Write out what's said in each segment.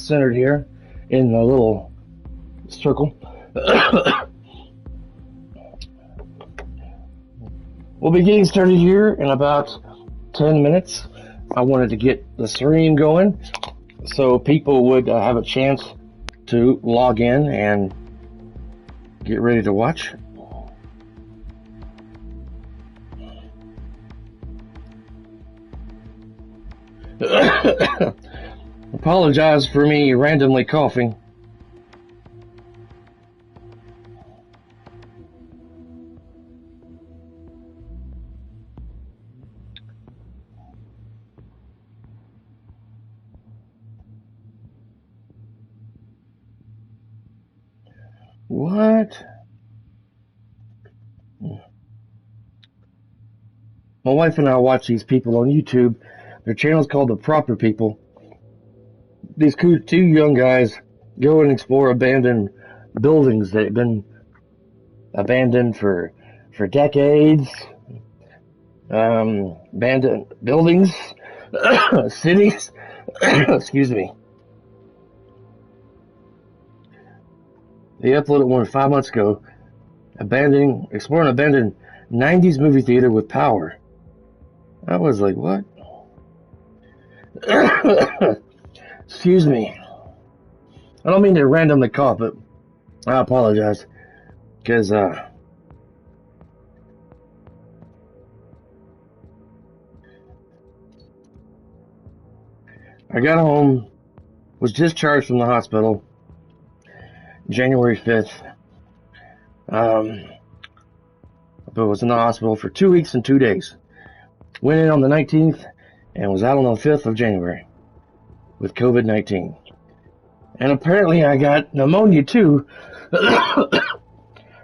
centered here in a little circle. We'll be getting started here in about 10 minutes. I wanted to get the stream going so people would have a chance to log in and get ready to watch. Apologize for me randomly coughing. What? My wife and I watch these people on YouTube. Their channel's called The Proper People. These two young guys go and explore abandoned buildings that have been abandoned for decades. Abandoned buildings, cities. Excuse me. They uploaded one 5 months ago, exploring an abandoned 90s movie theater with power. I was like, what? Excuse me. I don't mean to randomly cough, but I apologize. Because, I got home, was discharged from the hospital January 5th. But was in the hospital for 2 weeks and 2 days. Went in on the 19th and was out on the 5th of January with COVID-19. And apparently I got pneumonia too.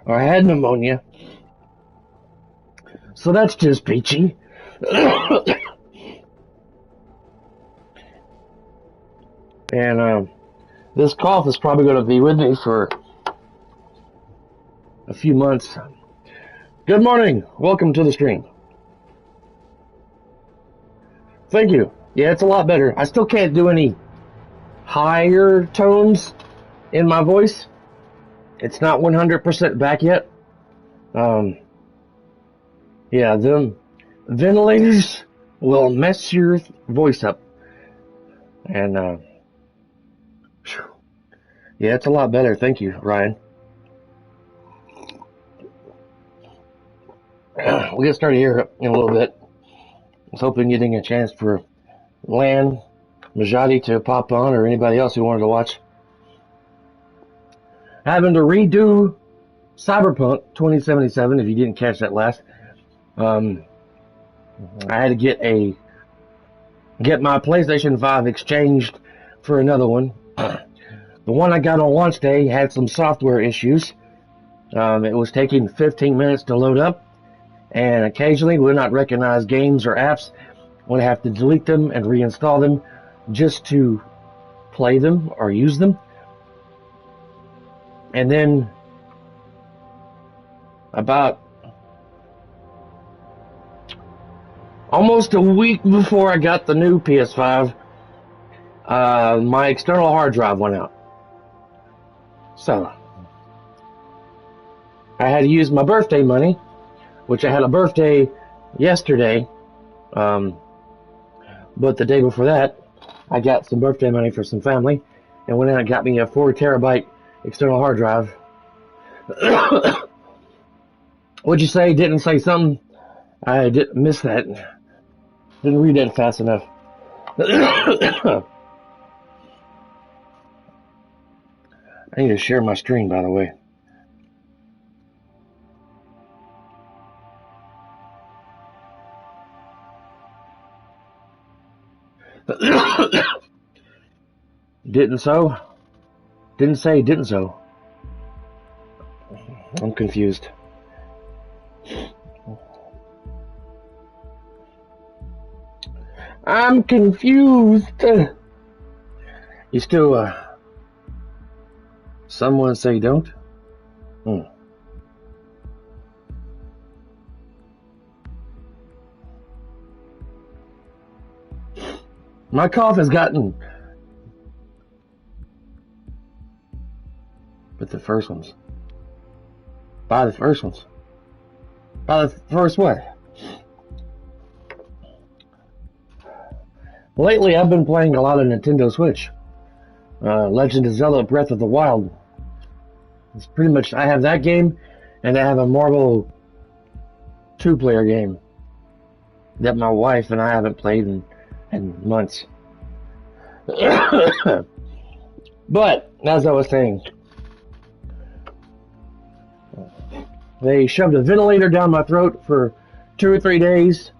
Or I had pneumonia. So that's just peachy. And this cough is probably going to be with me for a few months. Good morning. Welcome to the stream. Thank you. Yeah, it's a lot better. I still can't do any higher tones in my voice. It's not 100% back yet. Yeah, them ventilators will mess your voice up. And, yeah, it's a lot better. Thank you, Ryan. We'll get started here in a little bit. I was hoping getting a chance for Lan Majati to pop on, or anybody else who wanted to watch. Having to redo Cyberpunk 2077, if you didn't catch that last. I had to get my PlayStation 5 exchanged for another one. The one I got on launch day had some software issues. It was taking 15 minutes to load up, and occasionally would not recognize games or apps. Would have to delete them and reinstall them just to play them or use them. And then about almost a week before I got the new PS5, my external hard drive went out. So I had to use my birthday money, which I had a birthday yesterday, but the day before that, I got some birthday money for some family, and went in and got me a 4 terabyte external hard drive. What'd you say? Didn't say something? I didn't miss that. Didn't read that fast enough. I need to share my screen, by the way. Didn't so? Didn't say didn't so. I'm confused. I'm confused. You still, someone say don't? My cough has gotten But the first ones. Buy the first ones. Buy the first what? Lately, I've been playing a lot of Nintendo Switch. Legend of Zelda Breath of the Wild. It's pretty much, I have that game, and I have a Marvel 2-player game that my wife and I haven't played in months. But, as I was saying, they shoved a ventilator down my throat for 2 or 3 days,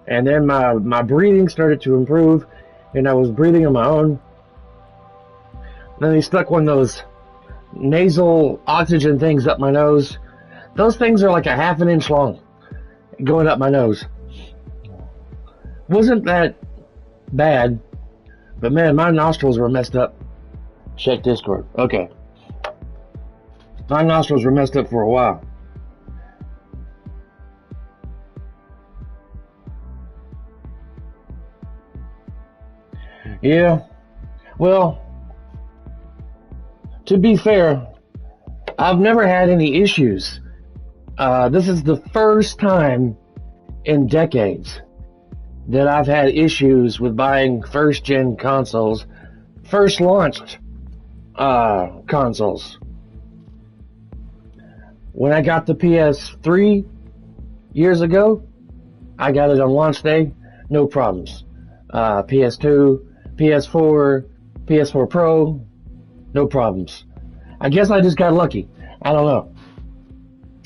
and then my breathing started to improve, and I was breathing on my own. Then they stuck one of those nasal oxygen things up my nose. Those things are like a half an inch long, going up my nose. Wasn't that bad, but man, my nostrils were messed up. Check Discord. Okay. My nostrils were messed up for a while. Yeah. Well, to be fair, I've never had any issues. This is the first time in decades that I've had issues with buying first-gen consoles, first launched consoles. When I got the PS3 years ago, I got it on launch day, no problems. PS2, PS4, PS4 Pro, no problems. I guess I just got lucky. I don't know.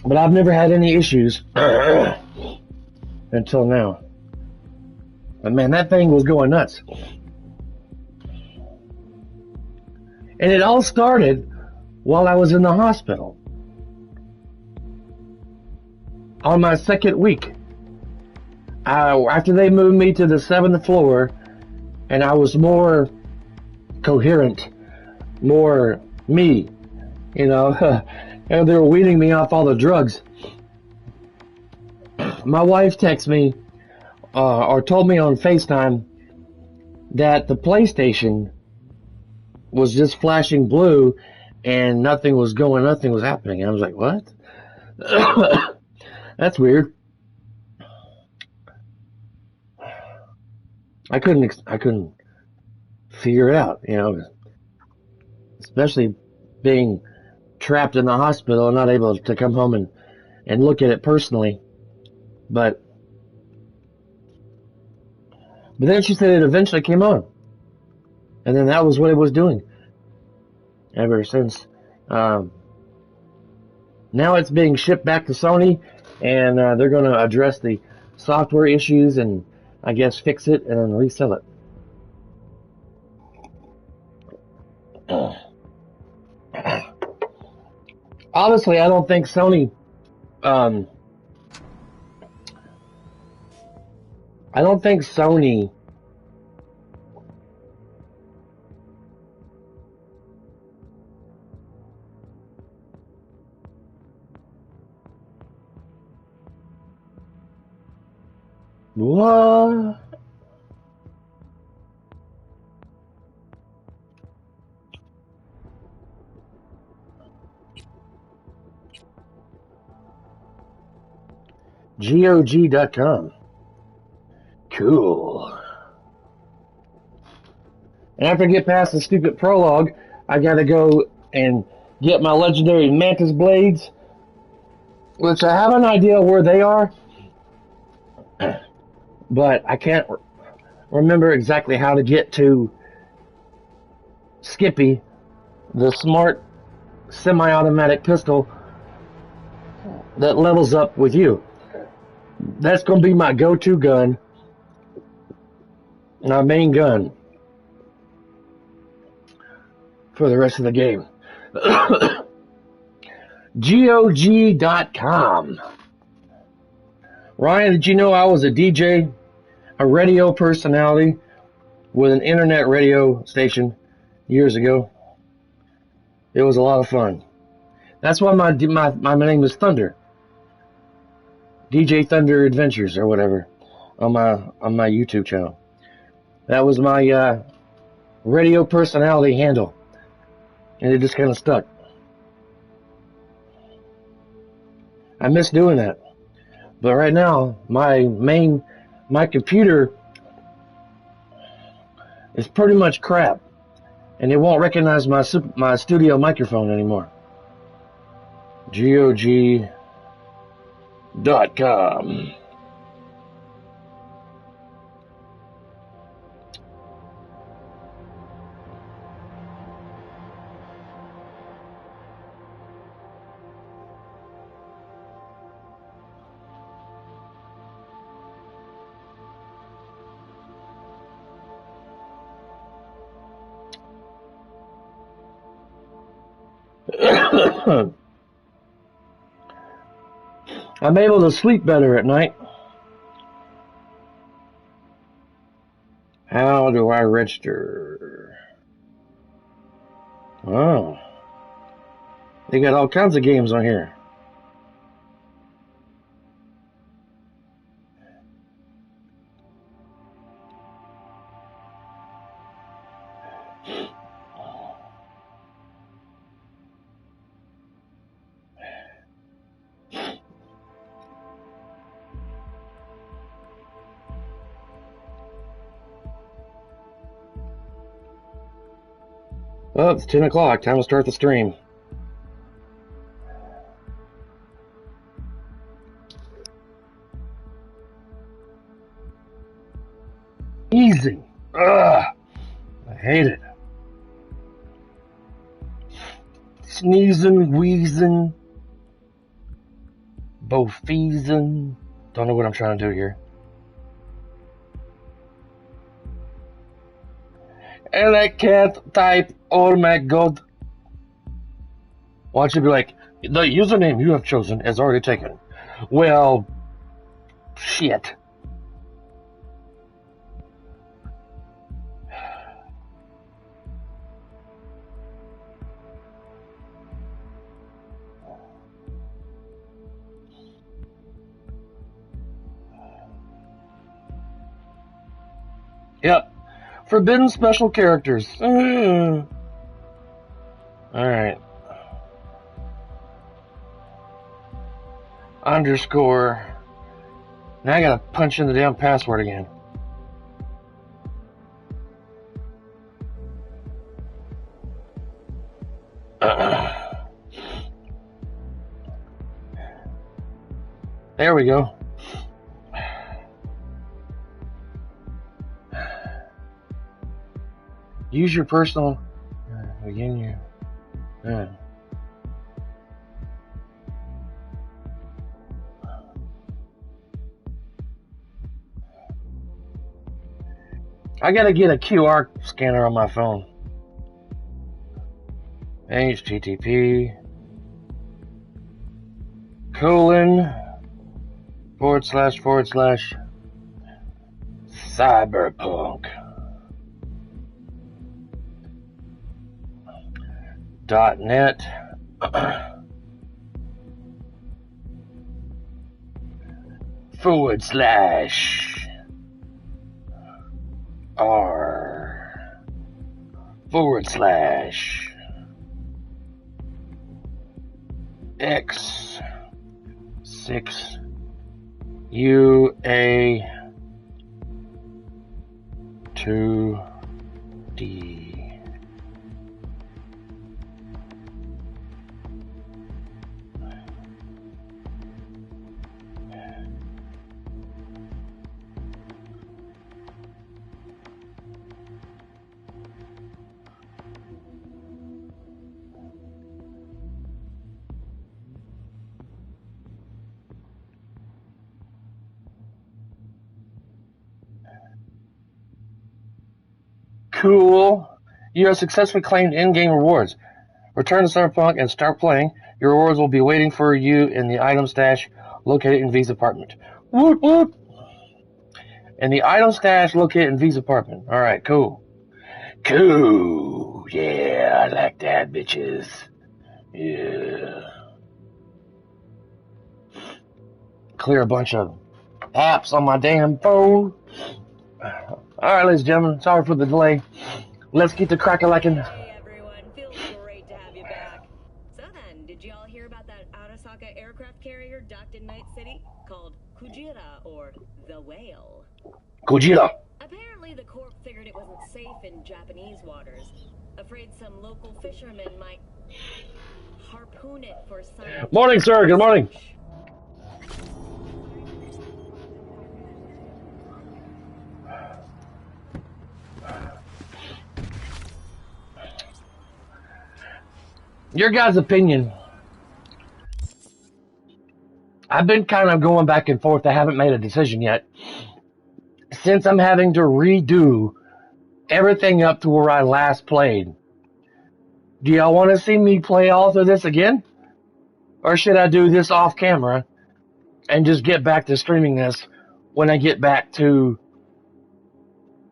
But I've never had any issues until now. But man, that thing was going nuts. And it all started while I was in the hospital. On my second week. After they moved me to the 7th floor, and I was more coherent, more me, you know, and they were weaning me off all the drugs. My wife texted me, or told me on FaceTime that the PlayStation was just flashing blue and nothing was happening. And I was like, what? That's weird. I couldn't figure it out, you know, especially being trapped in the hospital and not able to come home and look at it personally. But then she said it eventually came on. And then that was what it was doing ever since. Now it's being shipped back to Sony, and they're going to address the software issues and I guess fix it and then resell it. Obviously, I don't think Sony what? GOG.com. Cool. And after I get past the stupid prologue, I gotta go and get my legendary Mantis Blades, which I have an idea where they are, but I can't remember exactly how to get to Skippy, the smart semi-automatic pistol that levels up with you. That's going to be my go-to gun, my main gun for the rest of the game. GOG.com. Ryan, did you know I was a DJ, a radio personality with an internet radio station years ago? It was a lot of fun. That's why my name is Thunder. DJ Thunder Adventures or whatever on my YouTube channel. That was my radio personality handle, and it just kind of stuck. I miss doing that. But right now, my computer is pretty much crap, and it won't recognize my studio microphone anymore. GOG.com. I'm able to sleep better at night. How do I register? Oh. They got all kinds of games on here. Oh, it's 10 o'clock. Time to start the stream. Easy. Ugh. I hate it. Sneezing, wheezing, bofeezing. Don't know what I'm trying to do here. And I can't type. Oh my god. Watch it be like, the username you have chosen is already taken. Well, shit. Yep. Forbidden special characters. Alright. Underscore. Now I gotta punch in the damn password again. There we go. Use your personal. Begin your. I gotta get a QR scanner on my phone. HTTP // Cyberpunk.net R//X6UA2D. Cool. You have successfully claimed in-game rewards. Return to Cyberpunk and start playing. Your rewards will be waiting for you in the item stash located in V's apartment. Woot woot! In the item stash located in V's apartment. Alright, cool. Cool. Yeah, I like that, bitches. Yeah. Clear a bunch of apps on my damn phone. Alright, ladies and gentlemen, sorry for the delay. Let's get to crack-a-lackin'. Hey everyone, feels great to have you back. So then, did you all hear about that Arasaka aircraft carrier Kujira, or the whale. Gojira. Apparently, the Corp figured it wasn't safe in Japanese waters. Afraid some local fishermen might harpoon it for scientific Morning, sir. Good morning. research. Your guys' opinion. I've been kind of going back and forth. I haven't made a decision yet. Since I'm having to redo everything up to where I last played, do y'all want to see me play all through this again? Or should I do this off camera and just get back to streaming this when I get back to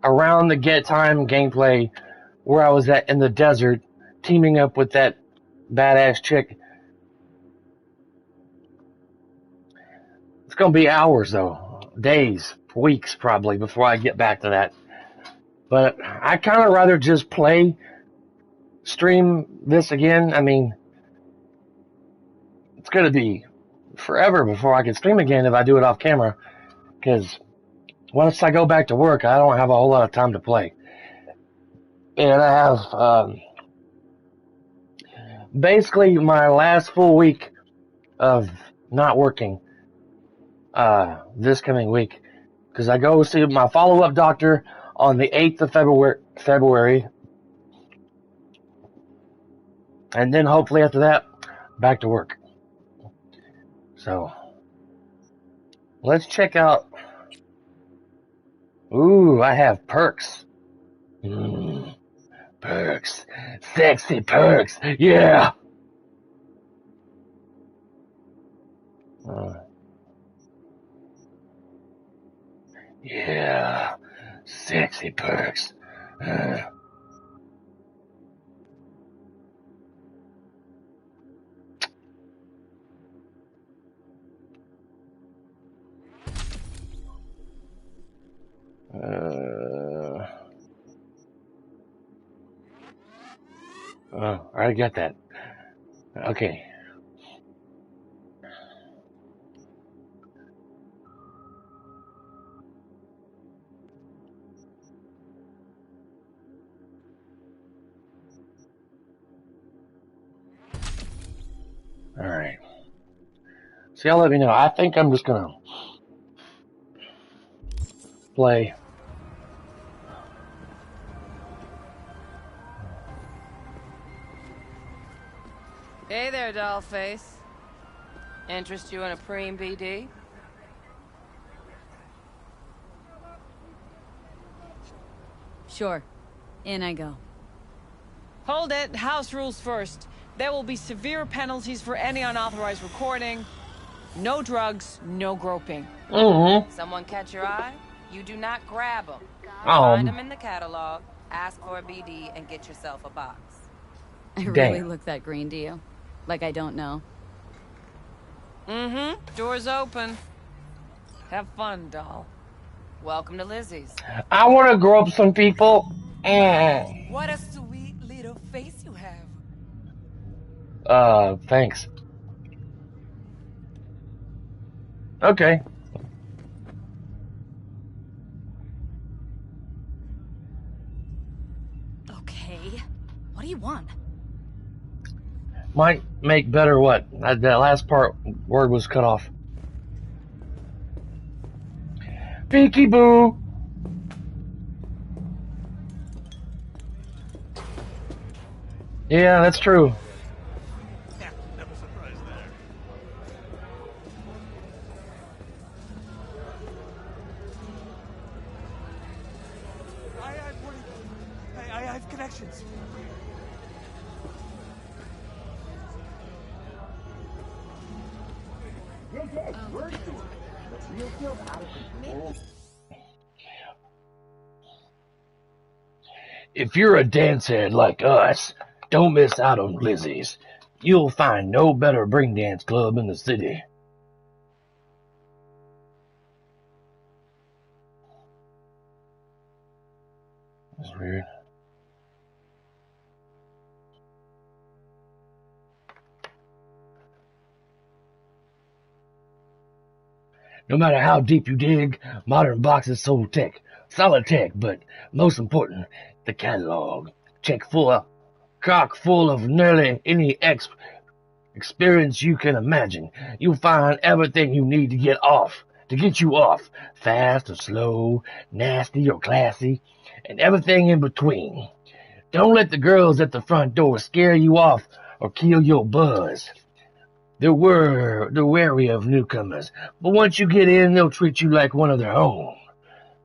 around the get time gameplay where I was at in the desert, teaming up with that badass chick? It's going to be hours though, days, weeks probably before I get back to that. But I kind of rather just stream this again. I mean, it's going to be forever before I can stream again if I do it off camera. Because once I go back to work, I don't have a whole lot of time to play. And I have basically my last full week of not working this coming week. Because I go see my follow-up doctor on the 8th of February. And then hopefully after that, back to work. So, let's check out. Ooh, I have perks. Perks. Sexy perks. Yeah. Yeah. Sexy perks. I already got that. Okay. Alright. So y'all let me know. I think I'm just gonna play. Hey there, dollface. Interest you in a preem BD? Sure. In I go. Hold it. House rules first. There will be severe penalties for any unauthorized recording. No drugs, no groping. Someone catch your eye? You do not grab them. Find them in the catalog, ask for a BD, and get yourself a box. I really look that green to you? Like I don't know. Door's open. Have fun, doll. Welcome to Lizzie's. I want to grow up some people. What a sweet little face you have. Thanks. Okay. Okay. What do you want? Might make better what? That last word was cut off. Peekaboo. Yeah, that's true. Yeah, never surprised there. I have connections. If you're a dance head like us, don't miss out on Lizzie's. You'll find no better bring dance club in the city. That's weird. No matter how deep you dig, modern boxes sold tech. Solid tech, but most important, the catalog. Chock full of nearly any experience you can imagine. You'll find everything you need to get you off. Fast or slow, nasty or classy, and everything in between. Don't let the girls at the front door scare you off or kill your buzz. They're wary of newcomers, but once you get in, they'll treat you like one of their own.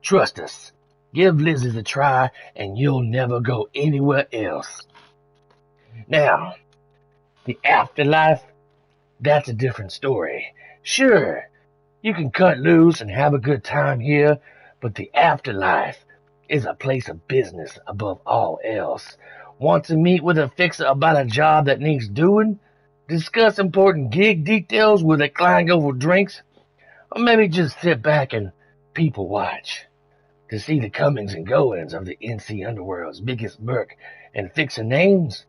Trust us. Give Lizzie's a try, and you'll never go anywhere else. Now, the afterlife, that's a different story. Sure, you can cut loose and have a good time here, but the afterlife is a place of business above all else. Want to meet with a fixer about a job that needs doing? Discuss important gig details with a clang over drinks? Or maybe just sit back and people watch to see the comings and goings of the NC Underworld's biggest merc and fixer names?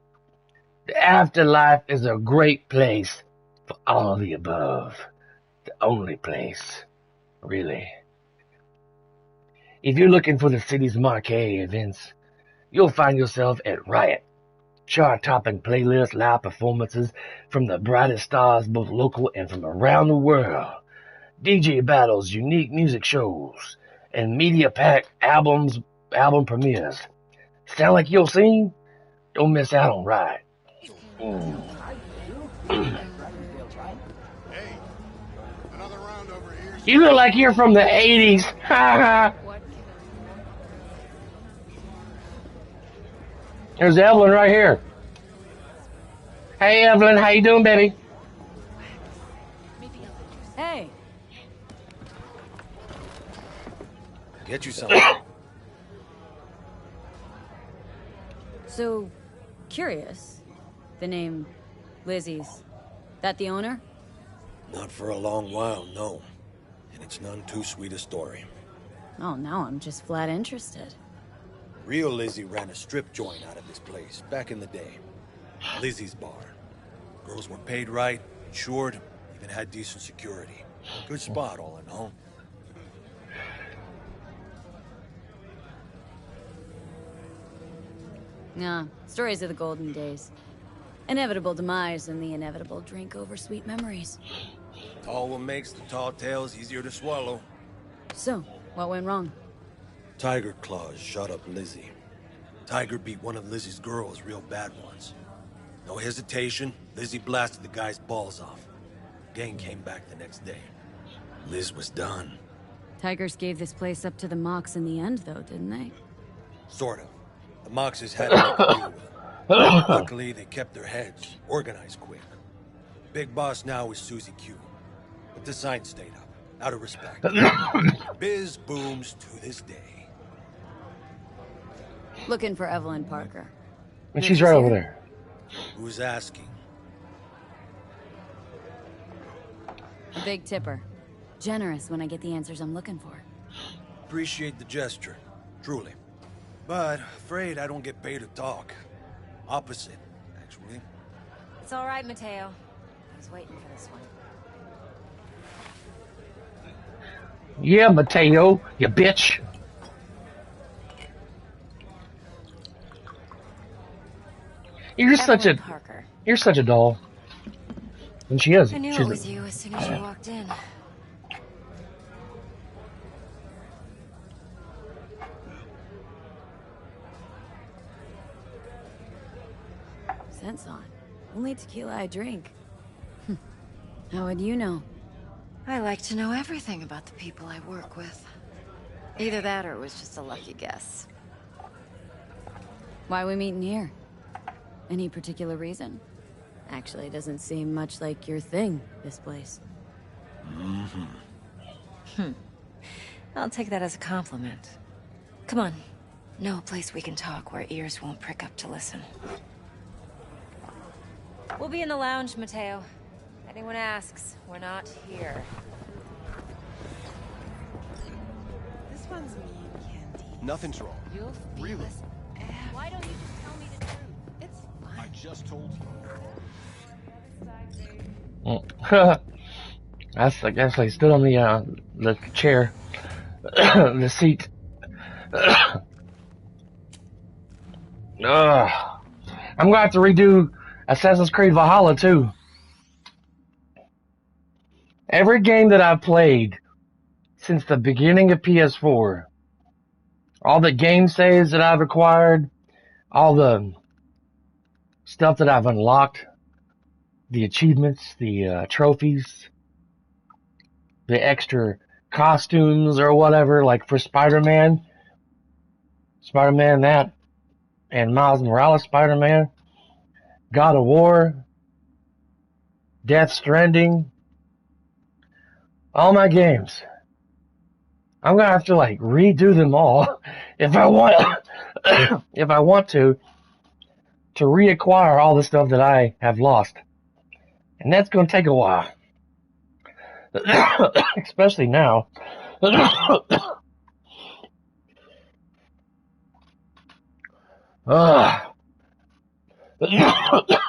The afterlife is a great place for all of the above. The only place, really. If you're looking for the city's marquee events, you'll find yourself at Riot. Chart-topping playlists, live performances from the brightest stars, both local and from around the world. DJ battles, unique music shows, and media-packed album premieres. Sound like your scene? Don't miss out on Riot. Hey, another round over here. You look like you're from the 80s. Ha ha. There's Evelyn right here. Hey Evelyn, how you doing, baby? Hey. Get you something. So, curious. The name Lizzie's. That the owner? Not for a long while, no. And it's none too sweet a story. Oh, now I'm just flat interested. Real Lizzie ran a strip joint out of this place back in the day. Lizzie's Bar. Girls were paid right, insured, even had decent security. Good spot, all in all. Nah, stories of the golden days. Inevitable demise and the inevitable drink over sweet memories. All what makes the tall tales easier to swallow. So, what went wrong? Tiger Claws shot up Lizzie. Tiger beat one of Lizzie's girls real bad once. No hesitation, Lizzie blasted the guy's balls off. Gang came back the next day. Liz was done. Tigers gave this place up to the Mox in the end, though, didn't they? Sort of. The Moxes had to make a deal with them. Luckily, they kept their heads, organized quick. Big boss now is Susie Q. But the sign stayed up, out of respect. Biz booms to this day. Looking for Evelyn Parker. And she's right over there. Who's asking? A big tipper. Generous when I get the answers I'm looking for. Appreciate the gesture, truly. But afraid I don't get paid to talk. Opposite, actually. It's all right, Mateo. I was waiting for this one. Yeah, Mateo, you bitch. You're such a Parker. You're such a doll. And she is. I knew it was you as soon as you walked in. Sense on. Only tequila I drink. How would you know? I like to know everything about the people I work with. Either that or it was just a lucky guess. Why we meeting here? Any particular reason? Actually, it doesn't seem much like your thing, this place. I'll take that as a compliment. Come on. Know a place we can talk where ears won't prick up to listen. We'll be in the lounge, Mateo. If anyone asks, we're not here. This one's mean, Candy. Nothing's wrong. You'll feel Really? this. Why don't you just tell me the truth? It's I just told you. I I guess I stood on the chair, the seat. I'm gonna have to redo Assassin's Creed Valhalla too. Every game that I've played since the beginning of PS4, all the game saves that I've acquired, all the stuff that I've unlocked, the achievements, the trophies, the extra costumes or whatever, like for Spider-Man that, and Miles Morales Spider-Man, God of War, Death Stranding, all my games. I'm gonna have to like redo them all if I want to reacquire all the stuff that I have lost. And that's gonna take a while. Especially now.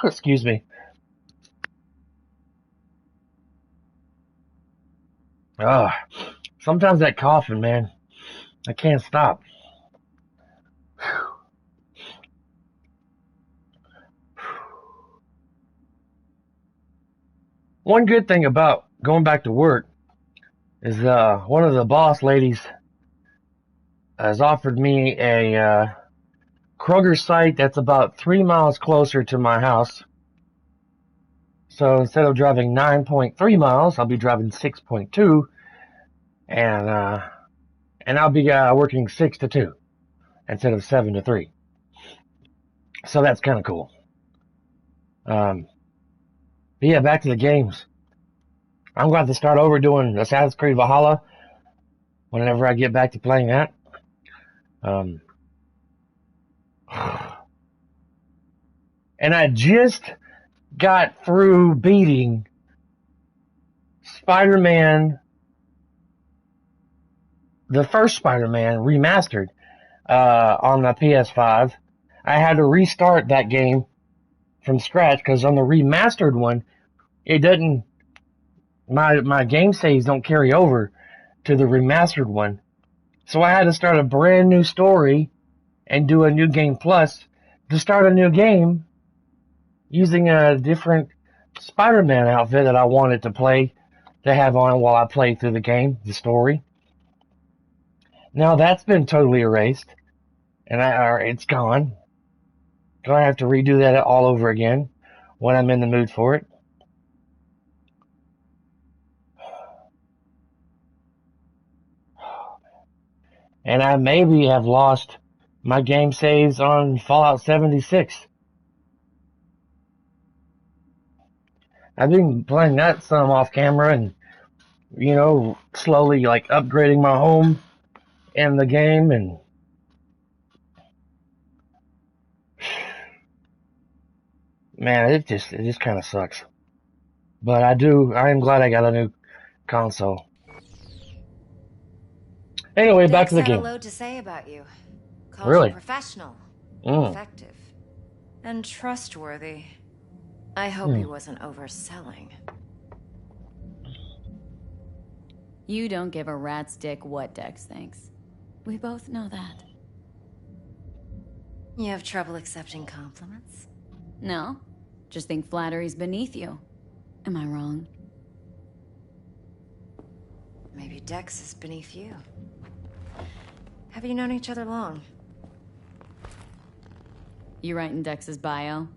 Excuse me. Sometimes that coughing, man, I can't stop. One good thing about going back to work is one of the boss ladies has offered me a Kroger site that's about 3 miles closer to my house. So instead of driving 9.3 miles, I'll be driving 6.2, and I'll be working 6 to 2 instead of 7 to 3. So that's kind of cool. But yeah, back to the games. I'm going to have to start over doing Assassin's Creed Valhalla whenever I get back to playing that. And I just got through beating Spider-Man, the first Spider-Man remastered on the PS5. I had to restart that game from scratch because on the remastered one, it doesn't. My game saves don't carry over to the remastered one, so I had to start a brand new story and do a new game plus to start a new game using a different Spider-Man outfit that I wanted to have on while I played through the game, the story. Now that's been totally erased, and it's gone. So I have to redo that all over again when I'm in the mood for it. And I maybe have lost my game saves on Fallout 76. I've been playing that some off camera and, slowly like upgrading my home in the game, and man, it just kind of sucks. But I am glad I got a new console. Anyway, back to the game. Dex had a lot to say about you. Called Really? you professional, effective, and trustworthy. I hope he wasn't overselling. You don't give a rat's dick what Dex thinks. We both know that. You have trouble accepting compliments? No, just think flattery's beneath you. Am I wrong? Maybe Dex is beneath you. Have you known each other long? You writing Dex's bio?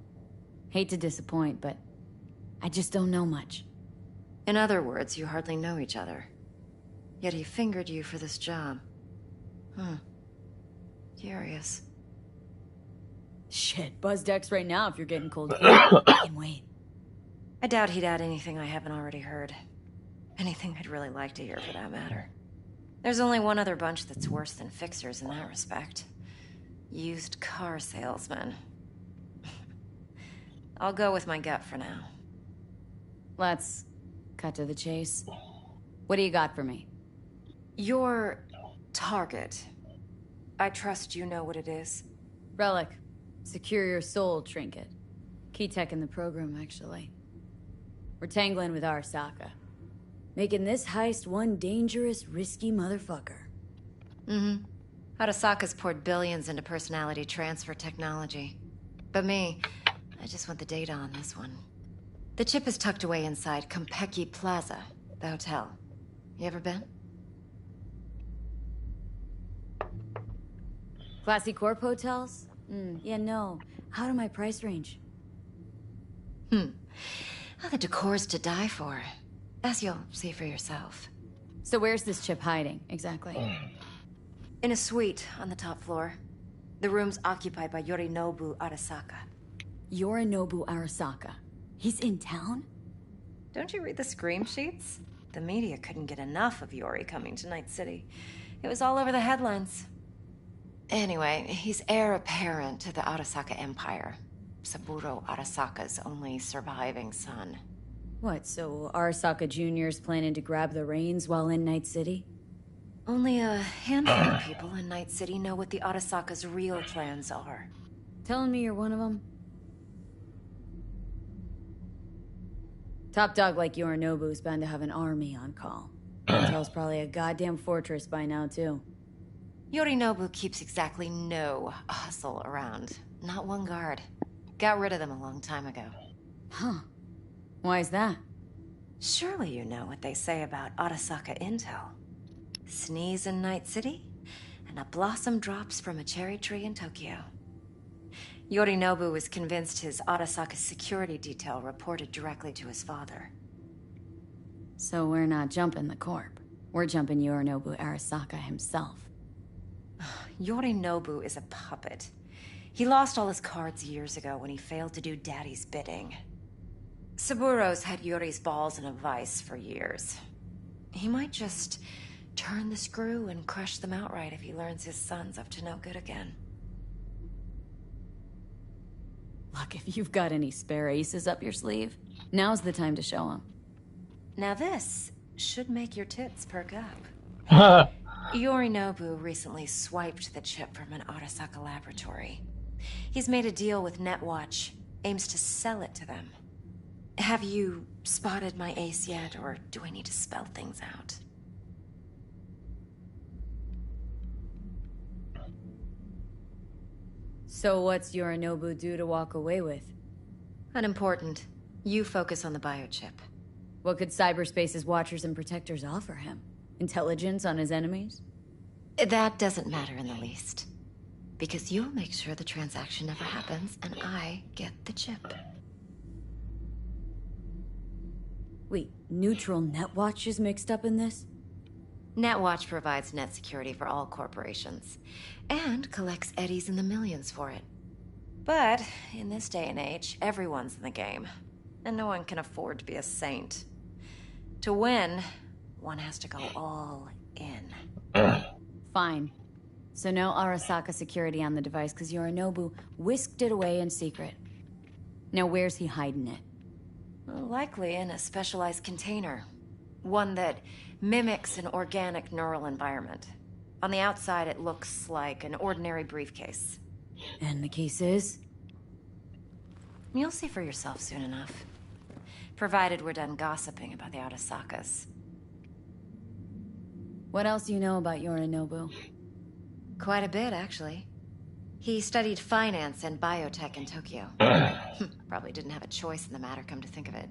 Hate to disappoint, but I just don't know much. In other words, you hardly know each other. Yet he fingered you for this job. Curious. Shit, buzz Dex right now if you're getting cold feet. I can wait. I doubt he'd add anything I haven't already heard. Anything I'd really like to hear, for that matter. There's only one other bunch that's worse than fixers in that respect. Used car salesmen. I'll go with my gut for now. Let's cut to the chase. What do you got for me? Your target. I trust you know what it is. Relic. Secure your soul trinket. Key tech in the program, actually. We're tangling with Arasaka. making this heist one dangerous, risky motherfucker. Mm-hmm. Arasaka's poured billions into personality transfer technology. But me, I just want the data on this one. The chip is tucked away inside Konpeki Plaza, the hotel. You ever been? Classy Corp hotels? Yeah, no. Out of my price range. Well, the decor's to die for, as you'll see for yourself. So where's this chip hiding, exactly? In a suite on the top floor. The room's occupied by Yorinobu Arasaka. Yorinobu Arasaka? He's in town? Don't you read the scream sheets? The media couldn't get enough of Yori coming to Night City. It was all over the headlines. Anyway, he's heir apparent to the Arasaka Empire. Saburo Arasaka's only surviving son. What, so Arasaka Jr.'s planning to grab the reins while in Night City? Only a handful of people in Night City know what the Arasaka's real plans are. Telling me you're one of them? Top dog like Yorinobu's bound to have an army on call. Hotel's probably a goddamn fortress by now, too. Yorinobu keeps exactly no hustle around. Not one guard. Got rid of them a long time ago. Huh. Why is that? Surely you know what they say about Arasaka intel. Sneeze in Night City, and a blossom drops from a cherry tree in Tokyo. Yorinobu was convinced his Arasaka security detail reported directly to his father. So we're not jumping the Corp. We're jumping Yorinobu Arasaka himself. Yorinobu is a puppet. He lost all his cards years ago when he failed to do Daddy's bidding. Saburo's had Yori's balls in a vice for years. He might just turn the screw and crush them outright if he learns his son's up to no good again. Look, if you've got any spare aces up your sleeve, now's the time to show them. Now this should make your tits perk up. Yorinobu recently swiped the chip from an Arasaka laboratory. He's made a deal with Netwatch, aims to sell it to them. Have you spotted my ace yet, or do I need to spell things out? So what's Yorinobu due to walk away with? Unimportant. You focus on the biochip. What could cyberspace's watchers and protectors offer him? Intelligence on his enemies? That doesn't matter in the least. Because you'll make sure the transaction never happens, and I get the chip. Wait, neutral Netwatch is mixed up in this? Netwatch provides net security for all corporations, and collects eddies in the millions for it. But, in this day and age, everyone's in the game, and no one can afford to be a saint. To win, one has to go all in. Fine. So no Arasaka security on the device because Yorinobu whisked it away in secret. Now where's he hiding it? Well, likely in a specialized container. One that mimics an organic neural environment. On the outside, it looks like an ordinary briefcase. And the case is? You'll see for yourself soon enough. Provided we're done gossiping about the Arasakas. What else do you know about Yorinobu? Quite a bit, actually. He studied finance and biotech in Tokyo. Probably didn't have a choice in the matter, come to think of it.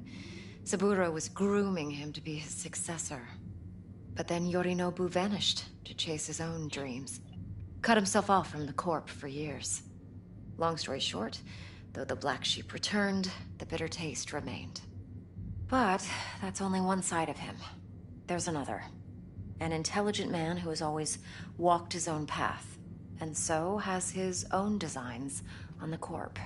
Saburo was grooming him to be his successor. But then Yorinobu vanished to chase his own dreams. Cut himself off from the Corp for years. Long story short, though the black sheep returned, the bitter taste remained. But that's only one side of him. There's another. An intelligent man who has always walked his own path, and so has his own designs on the Corp.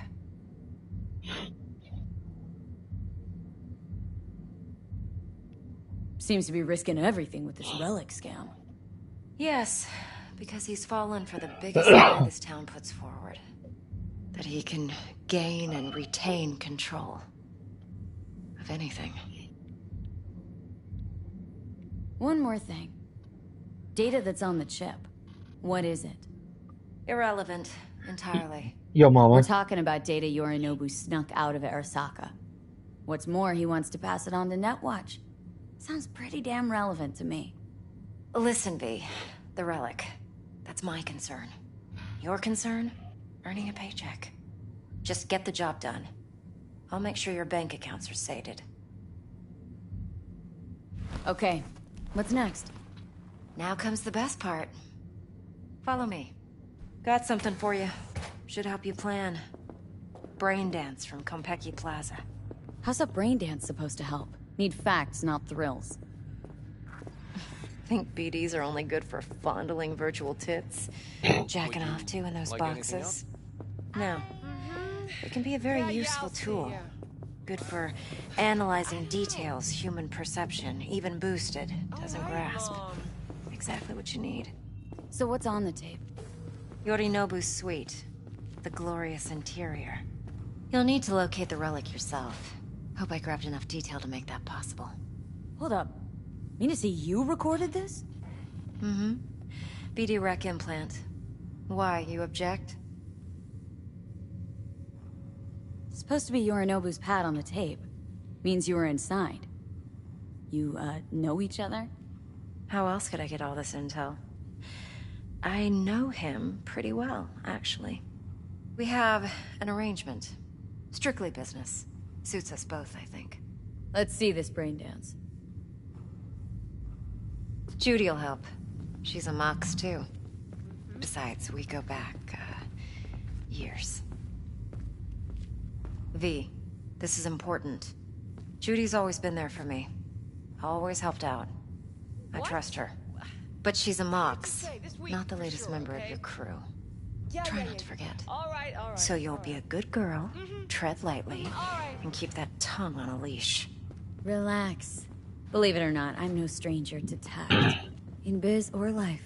Seems to be risking everything with this relic scam. Yes, because he's fallen for the biggest lie this town puts forward. That he can gain and retain control of anything. One more thing. Data that's on the chip. What is it? Irrelevant, entirely. Yo, mama. We're talking about data Yorinobu snuck out of Arasaka. What's more, he wants to pass it on to Netwatch. Sounds pretty damn relevant to me. Listen, V. The relic. That's my concern. Your concern? Earning a paycheck. Just get the job done. I'll make sure your bank accounts are sated. Okay, what's next? Now comes the best part. Follow me. Got something for you. Should help you plan. Brain dance from Konpeki Plaza. How's a brain dance supposed to help? Need facts, not thrills. Think BDs are only good for fondling virtual tits? Jacking off to in those boxes? No. It can be a very useful tool. Good for analyzing details human perception, even boosted, doesn't grasp. Exactly what you need. So what's on the tape? Yorinobu's suite. The glorious interior. You'll need to locate the relic yourself. Hope I grabbed enough detail to make that possible. Hold up. Mean to say you recorded this? Mm-hmm. BD rec implant. Why, you object? Supposed to be Yorinobu's pad on the tape. Means you were inside. You, know each other? How else could I get all this intel? I know him pretty well, actually. We have an arrangement. Strictly business. Suits us both, I think. Let's see this brain dance. Judy'll help. She's a Mox, too. Besides, we go back, years. V, this is important. Judy's always been there for me. Always helped out. I trust her. But she's a Mox, not the latest member of your crew. Try not to forget. All right. So you'll be a good girl, tread lightly, and keep that tongue on a leash. Relax. Believe it or not, I'm no stranger to tact. In biz or life.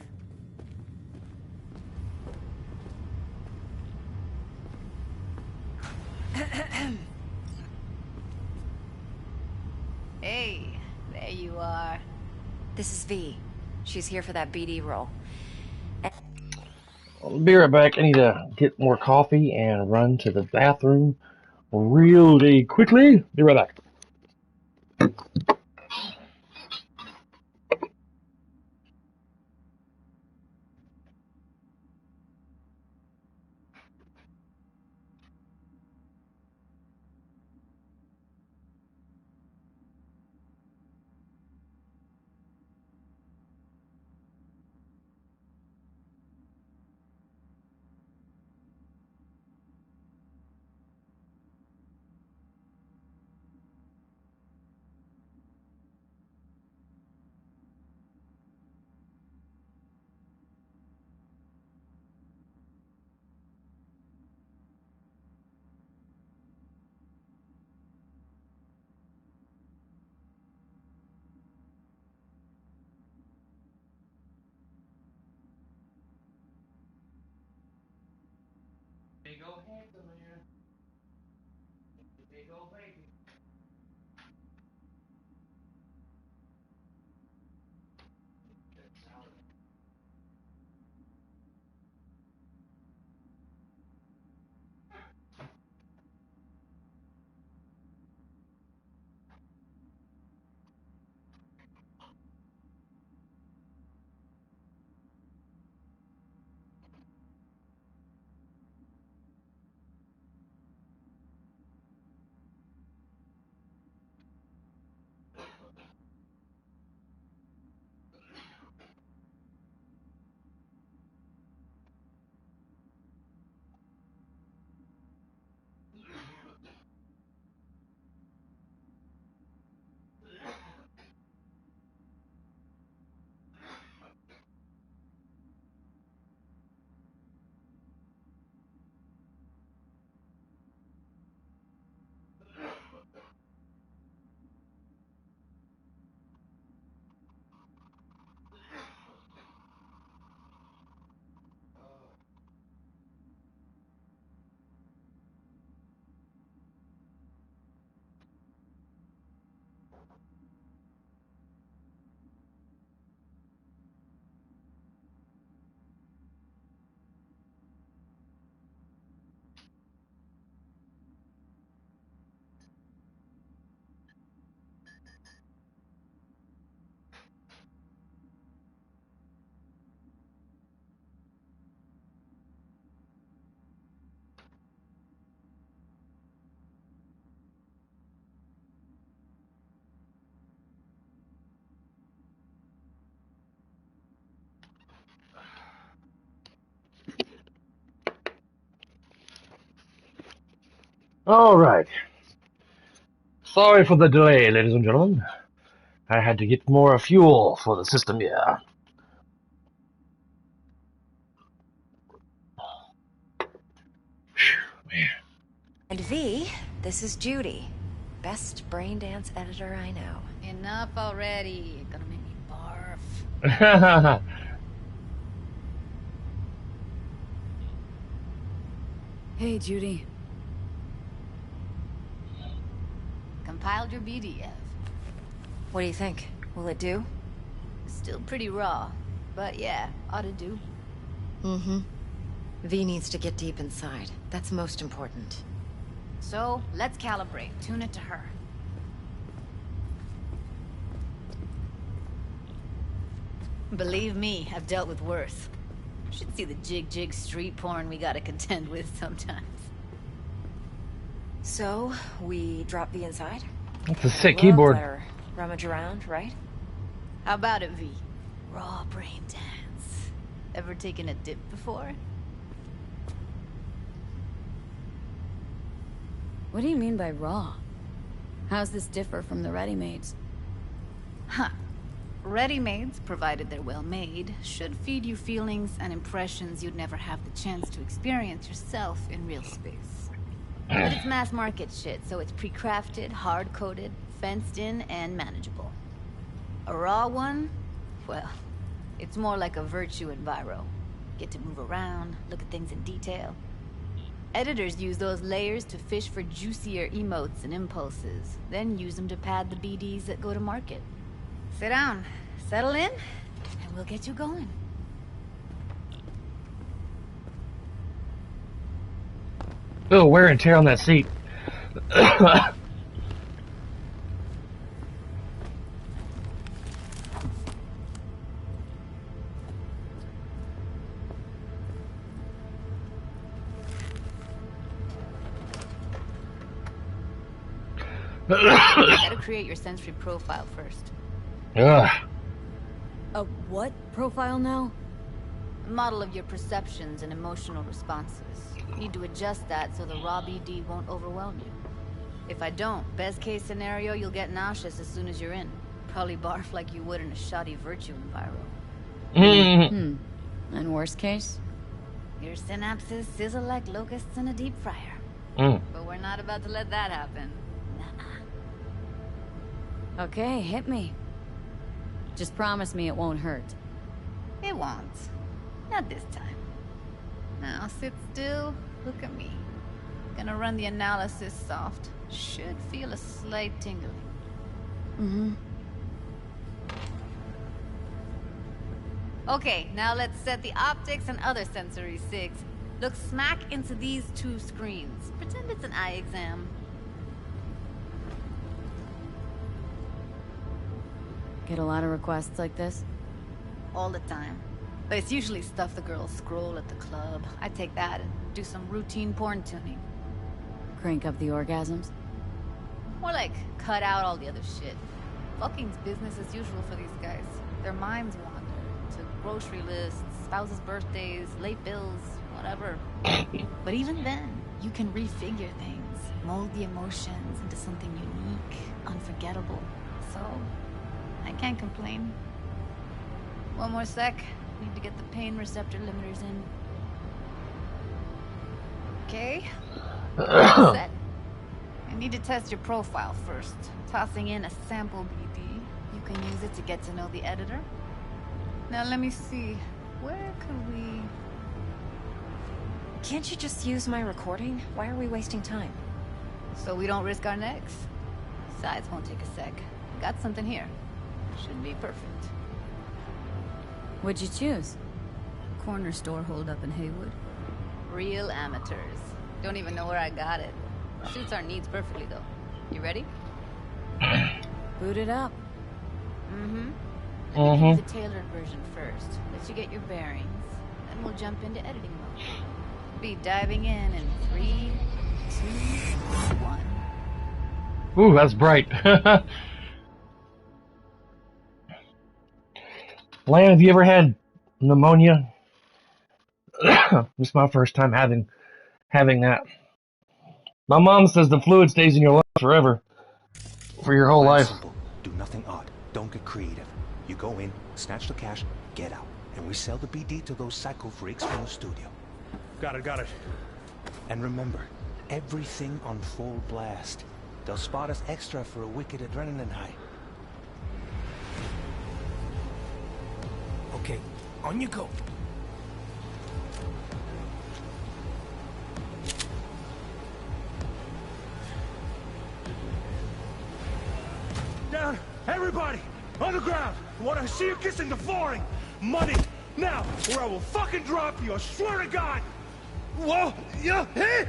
Hey, there you are. This is V. She's here for that BD role. I'll be right back. I need to get more coffee and run to the bathroom really quickly. Be right back. Big old handsome man. Big old baby. All right. Sorry for the delay, ladies and gentlemen. I had to get more fuel for the system, yeah. Man. And V, this is Judy. Best brain dance editor I know. Enough already. You're gonna make me barf. Hey, Judy. Compiled your BDF. What do you think? Will it do? Still pretty raw, but yeah, ought to do. Mm-hmm. V needs to get deep inside. That's most important. So, let's calibrate. Tune it to her. Believe me, I've dealt with worse. Should see the jig street porn we gotta contend with sometimes. So, we drop V inside? That's a sick keyboard. Let her rummage around, right? How about it, V? Raw brain dance. Ever taken a dip before? What do you mean by raw? How's this differ from the ready-mades? Huh. Ready-mades, provided they're well made, should feed you feelings and impressions you'd never have the chance to experience yourself in real space. But it's mass market shit, so it's pre-crafted, hard-coded, fenced in, and manageable. A raw one? Well, it's more like a virtue enviro. Get to move around, look at things in detail. Editors use those layers to fish for juicier emotes and impulses, then use them to pad the BDs that go to market. Sit down, settle in, and we'll get you going. Oh, wear and tear on that seat. Gotta create your sensory profile first. Ugh. A what profile now? A model of your perceptions and emotional responses. Need to adjust that so the raw BD won't overwhelm you. If I don't, best case scenario, you'll get nauseous as soon as you're in. Probably barf like you would in a shoddy virtue enviro. And worst case? Your synapses sizzle like locusts in a deep fryer. But we're not about to let that happen. Nuh-uh. Okay, hit me. Just promise me it won't hurt. It won't. Not this time. Now sit still, look at me. Gonna run the analysis soft. Should feel a slight tingling. Okay, now let's set the optics and other sensory sigs. Look smack into these two screens. Pretend it's an eye exam. Get a lot of requests like this? All the time. But it's usually stuff the girls scroll at the club. I take that and do some routine porn tuning. Crank up the orgasms? More like cut out all the other shit. Fucking's business as usual for these guys. Their minds wander to grocery lists, spouses' birthdays, late bills, whatever. But even then, you can refigure things, mold the emotions into something unique, unforgettable. So, I can't complain. One more sec. Need to get the pain receptor limiters in. Okay. Set. I need to test your profile first. Tossing in a sample BD. You can use it to get to know the editor. Now let me see. Where could we... Can't you just use my recording? Why are we wasting time? So we don't risk our necks? Besides, won't take a sec. Got something here. Should be perfect. What'd you choose? Corner store holdup in Haywood. Real amateurs. Don't even know where I got it. Suits our needs perfectly, though. You ready? Boot it up. Let me do the tailored version first. Let you get your bearings. Then we'll jump into editing mode. Be diving in 3, 2, 1. Ooh, that's bright. Lan, have you ever had pneumonia? This is my first time having that. My mom says the fluid stays in your lungs forever. For your whole life. Simple. Do nothing odd. Don't get creative. You go in, snatch the cash, get out. And we sell the BD to those psycho freaks from the studio. Got it. And remember, everything on full blast. They'll spot us extra for a wicked adrenaline high. Okay, on you go. Down! Everybody! On the ground! I want to see you kissing the flooring! Money! Now! Or I will fucking drop you! I swear to God! Whoa! Yeah! Hey!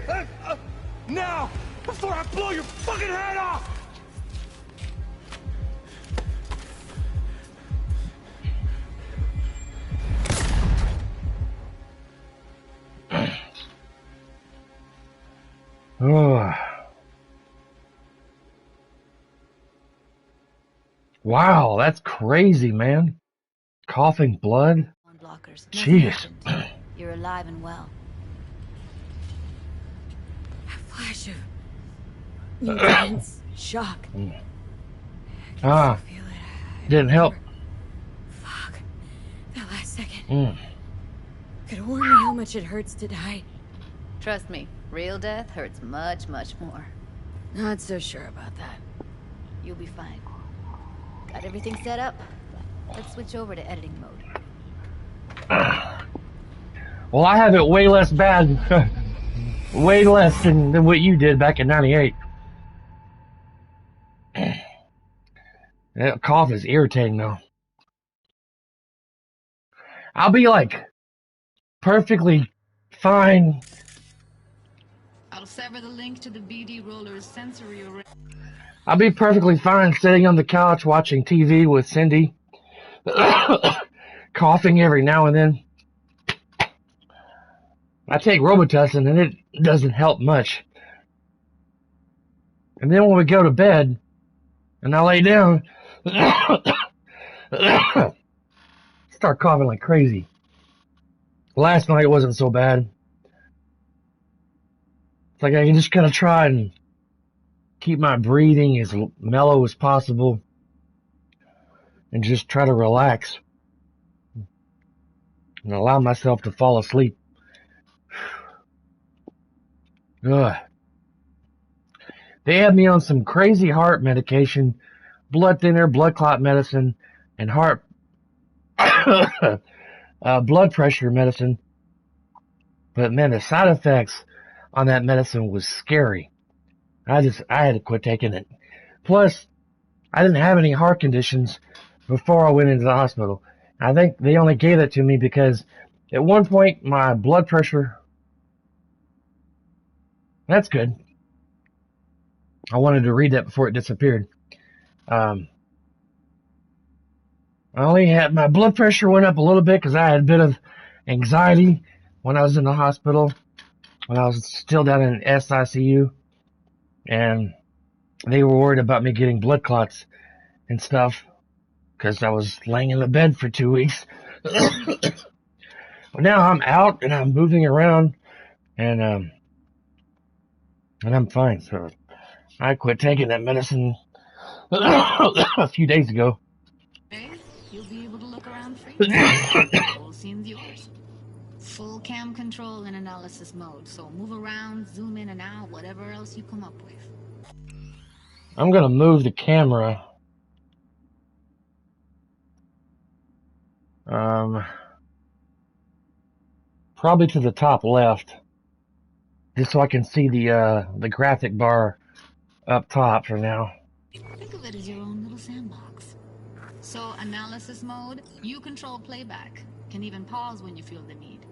Now! Before I blow your fucking head off! Wow, that's crazy, man. Coughing blood? Blockers. Jeez. You're alive and well. A flash of intense shock. Didn't help. Fuck. That last second. Could warn me how much it hurts to die. Trust me, real death hurts much, much more. Not so sure about that. You'll be fine. Got everything set up? Let's switch over to editing mode. Well, I have it way less bad. Way less than what you did back in 98. That cough is irritating, though. I'll be, like, perfectly fine. I'll sever the link to the BD roller's sensory array. I'll be perfectly fine sitting on the couch watching TV with Cindy. Coughing every now and then. I take Robitussin and it doesn't help much. And then when we go to bed and I lay down, start coughing like crazy. Last night it wasn't so bad. It's like I can just kind of try and keep my breathing as mellow as possible and just try to relax and allow myself to fall asleep. Ugh. They had me on some crazy heart medication, blood thinner, blood clot medicine, and heart blood pressure medicine. But man, the side effects on that medicine was scary. I had to quit taking it. Plus, I didn't have any heart conditions before I went into the hospital. I think they only gave it to me because at one point my blood pressure, that's good. I wanted to read that before it disappeared. I only had, my blood pressure went up a little bit because I had a bit of anxiety when I was in the hospital, when I was still down in SICU, and they were worried about me getting blood clots and stuff because I was laying in the bed for 2 weeks. But now I'm out and I'm moving around and I'm fine. So I quit taking that medicine a few days ago. You'll be able to look around freely. The whole scene's yours. Full cam control in analysis mode, so move around, zoom in and out, whatever else you come up with. I'm gonna move the camera. Probably to the top left, just so I can see the graphic bar up top for now. Think of it as your own little sandbox. So, analysis mode, you control playback. Can even pause when you feel the need.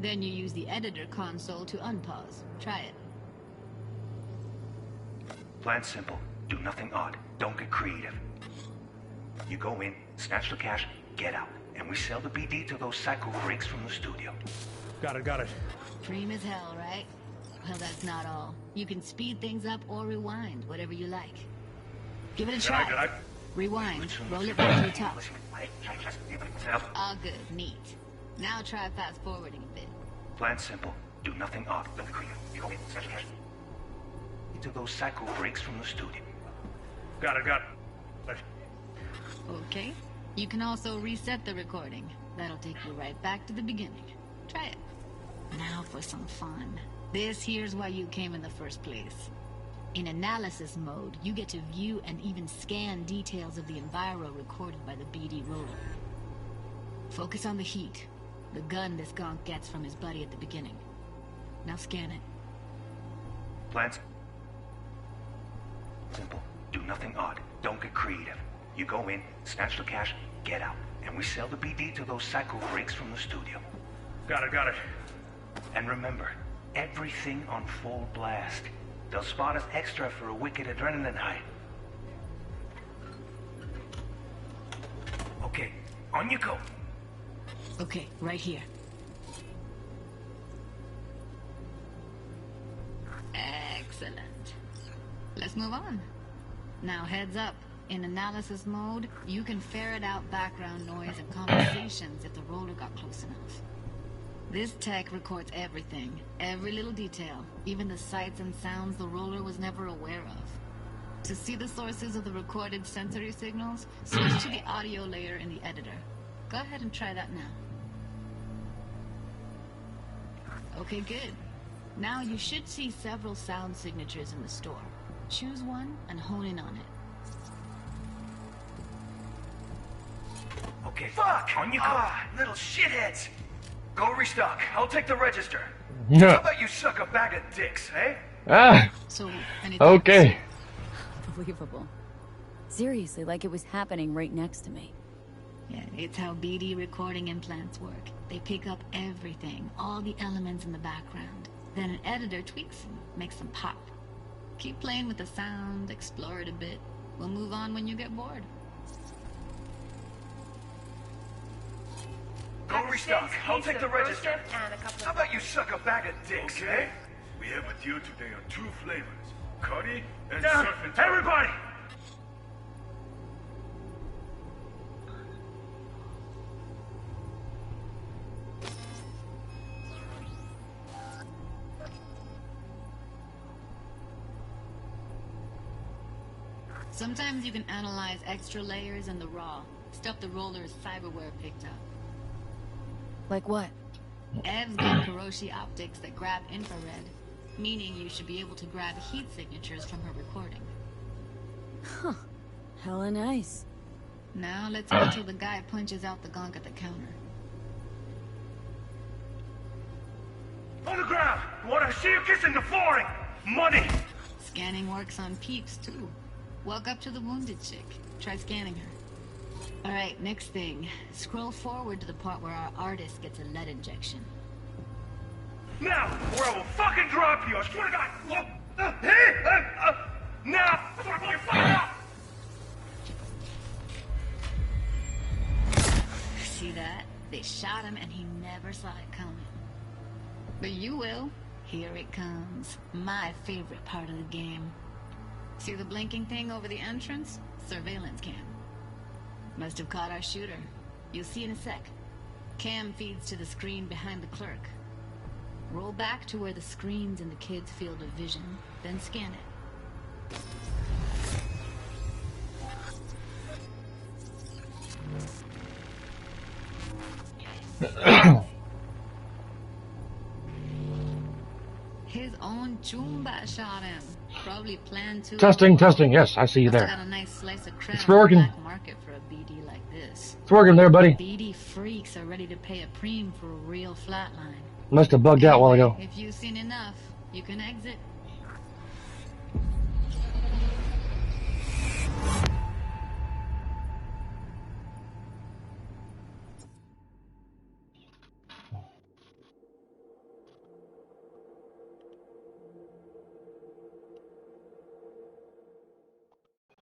Then you use the editor console to unpause. Try it. Plan simple. Do nothing odd. Don't get creative. You go in, snatch the cash, get out. And we sell the BD to those psycho freaks from the studio. Got it. Dream as hell, right? Well, that's not all. You can speed things up or rewind, whatever you like. Give it a try. Rewind. Roll it back to the top. All good. Neat. Now try fast forwarding a bit. Plan simple. Do nothing odd. Don't create. You go in, snatch the cash. to those psycho freaks from the studio. Got it. Okay. You can also reset the recording. That'll take you right back to the beginning. Try it. Now for some fun. This here's why you came in the first place. In analysis mode, you get to view and even scan details of the enviro recorded by the BD roller. Focus on the heat, the gun this gonk gets from his buddy at the beginning. Now scan it. Plans? Simple. Do nothing odd. Don't get creative. You go in, snatch the cash, get out, and we sell the BD to those psycho freaks from the studio. Got it. And remember, everything on full blast. They'll spot us extra for a wicked adrenaline high. Okay, on you go. Okay, right here. Excellent. Let's move on. Now heads up. In analysis mode, you can ferret out background noise and conversations if the roller got close enough. This tech records everything, every little detail, even the sights and sounds the roller was never aware of. To see the sources of the recorded sensory signals, switch to the audio layer in the editor. Go ahead and try that now. Okay, good. Now you should see several sound signatures in the store. Choose one and hone in on it. Okay, fuck! On you go! Little shitheads! Go restock. I'll take the register. Yeah. How about you suck a bag of dicks, eh? So, okay. Unbelievable. Seriously, like it was happening right next to me. Yeah, it's how BD recording implants work. They pick up everything, all the elements in the background. Then an editor tweaks them, makes them pop. Keep playing with the sound, explore it a bit. We'll move on when you get bored. Go restock. I'll take the register. How about you suck a bag of dicks, eh? We have a deal today on 2 flavors. Cuddy and surf and everybody! Sometimes you can analyze extra layers in the raw. Stuff the roller's cyberware picked up. Like what? Ev's got Kuroshi optics that grab infrared, meaning you should be able to grab heat signatures from her recording. Huh. Hella nice. Now let's wait till the guy punches out the gonk at the counter. On the ground! I want to see you kissing the flooring! Money! Scanning works on peeps, too. Walk up to the wounded chick. Try scanning her. Alright, next thing. Scroll forward to the part where our artist gets a lead injection. Now, or I will fucking drop you! I swear to God! Now! I'm gonna blow your fucking up! See that? They shot him and he never saw it coming. But you will. Here it comes. My favorite part of the game. See the blinking thing over the entrance? Surveillance cam. Must have caught our shooter. You'll see in a sec. Cam feeds to the screen behind the clerk. Roll back to where the screen's in the kid's field of vision, then scan it. His own Chumba shot him. Probably planned to. Testing. Yes, I see you there. Got a nice slice of crap It's working. on the black market for a BD like this. It's working there, buddy. BD freaks are ready to pay a preem for a real flatline. Must have bugged out a while ago. If you've seen enough, you can exit.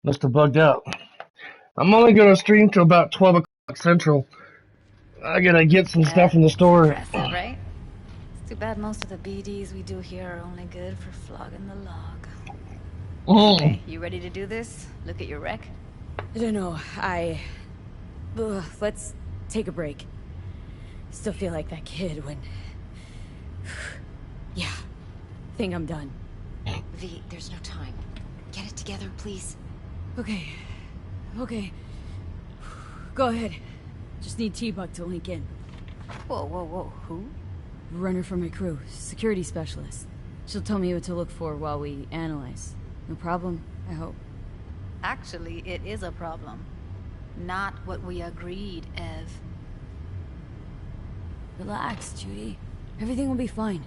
Must have bugged out. I'm only going to stream till about 12 o'clock Central. I got to get some stuff from the store. Impressive, right? It's too bad most of the BDs we do here are only good for flogging the log. Okay, you ready to do this? Look at your rec? I don't know. Let's take a break. Still feel like that kid when... Yeah. Think I'm done. V, there's no time. Get it together, please. Okay. Okay. Go ahead. Just need T-Bug to link in. Whoa. Who? Runner for my crew. Security specialist. She'll tell me what to look for while we analyze. No problem, I hope. Actually, it is a problem. Not what we agreed, Ev. Relax, Judy. Everything will be fine.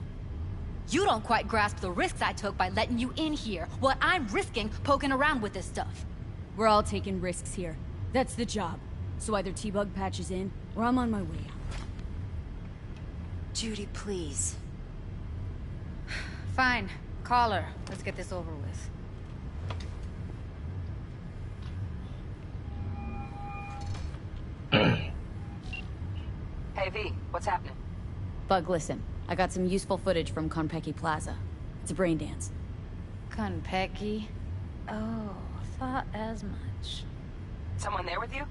You don't quite grasp the risks I took by letting you in here. What I'm risking poking around with this stuff. We're all taking risks here. That's the job. So either T-Bug patches in, or I'm on my way out. Judy, please. Fine. Call her. Let's get this over with. Hey, V, what's happening? Bug, listen. I got some useful footage from Konpeki Plaza. It's a brain dance. Konpeki? Oh, thought as much. Someone there with you?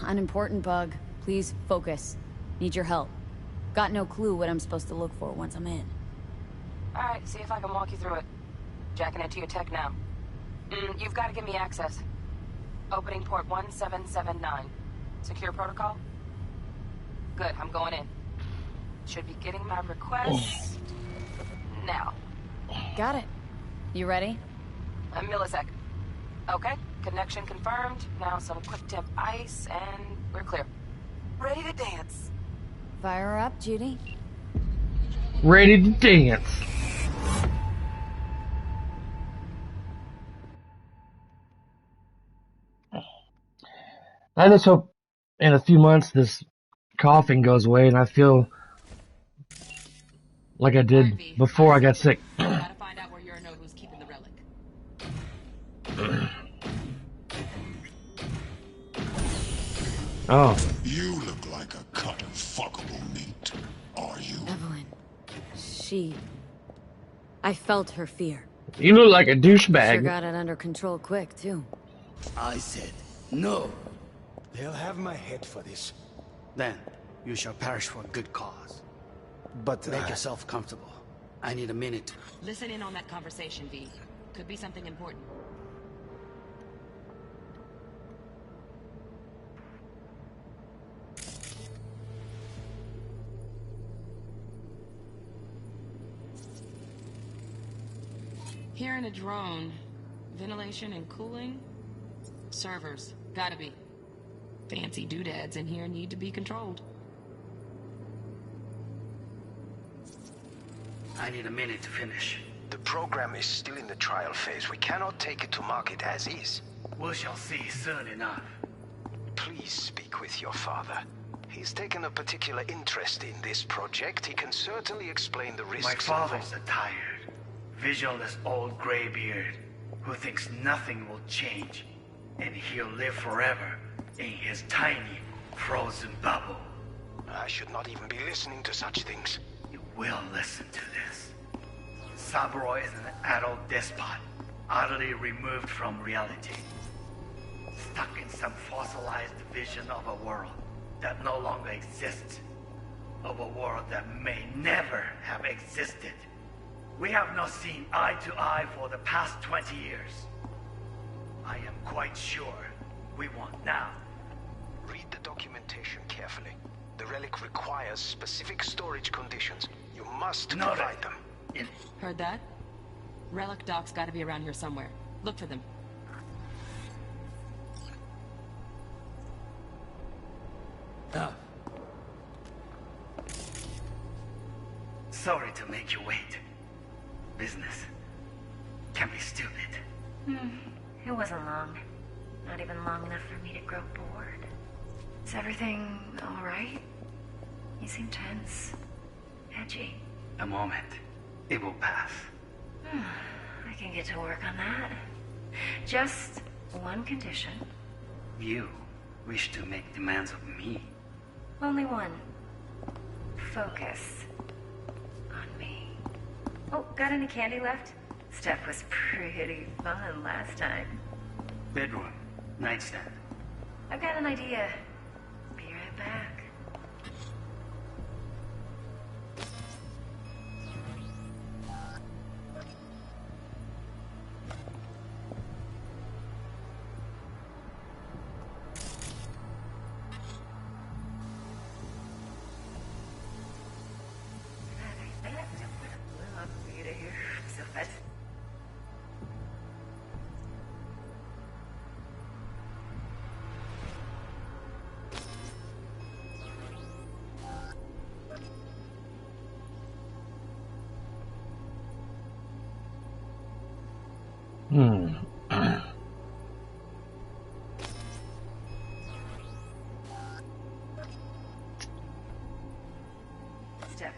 Unimportant, Bug. Please, focus. Need your help. Got no clue what I'm supposed to look for once I'm in. Alright, see if I can walk you through it. Jacking into your tech now. You've got to give me access. Opening port 1779. Secure protocol? Good, I'm going in. Should be getting my request now. Got it. You ready? A millisec. Okay, connection confirmed. Now some quick temp ice, and we're clear. Ready to dance. Fire her up, Judy. Ready to dance. I just hope in a few months this coughing goes away and I feel like I did before I got sick. Gotta find out where Yorinobu's keeping the relic. Oh. You look like a cut of fuckable meat. Are you? Evelyn. I felt her fear. You look like a douchebag. Sure got it under control quick, too. I said no. They'll have my head for this. Then you shall perish for a good cause. But make yourself comfortable. I need a minute. Listen in on that conversation, V. Could be something important. Here in a drone, ventilation and cooling, servers, gotta be. Fancy doodads in here need to be controlled. I need a minute to finish. The program is still in the trial phase. We cannot take it to market as is. We shall see soon enough. Please speak with your father. He's taken a particular interest in this project. He can certainly explain the risks. My father's a tired, visionless old graybeard who thinks nothing will change, and he'll live forever in his tiny, frozen bubble. I should not even be listening to such things. You will listen to this. Saburo is an adult despot, utterly removed from reality. Stuck in some fossilized vision of a world that no longer exists. Of a world that may never have existed. We have not seen eye to eye for the past 20 years. I am quite sure we want now. Read the documentation carefully. The relic requires specific storage conditions. You must provide them. Heard that? Relic docs gotta be around here somewhere. Look for them. Sorry to make you wait. Business can be stupid. It wasn't long. Not even long enough for me to grow bored. Is everything alright? You seem tense. Edgy. A moment. It will pass. I can get to work on that. Just one condition. You wish to make demands of me. Only one. Focus on me. Oh, got any candy left? Stuff was pretty fun last time. Bedroom. Nightstand. I've got an idea. Be right back. Stuff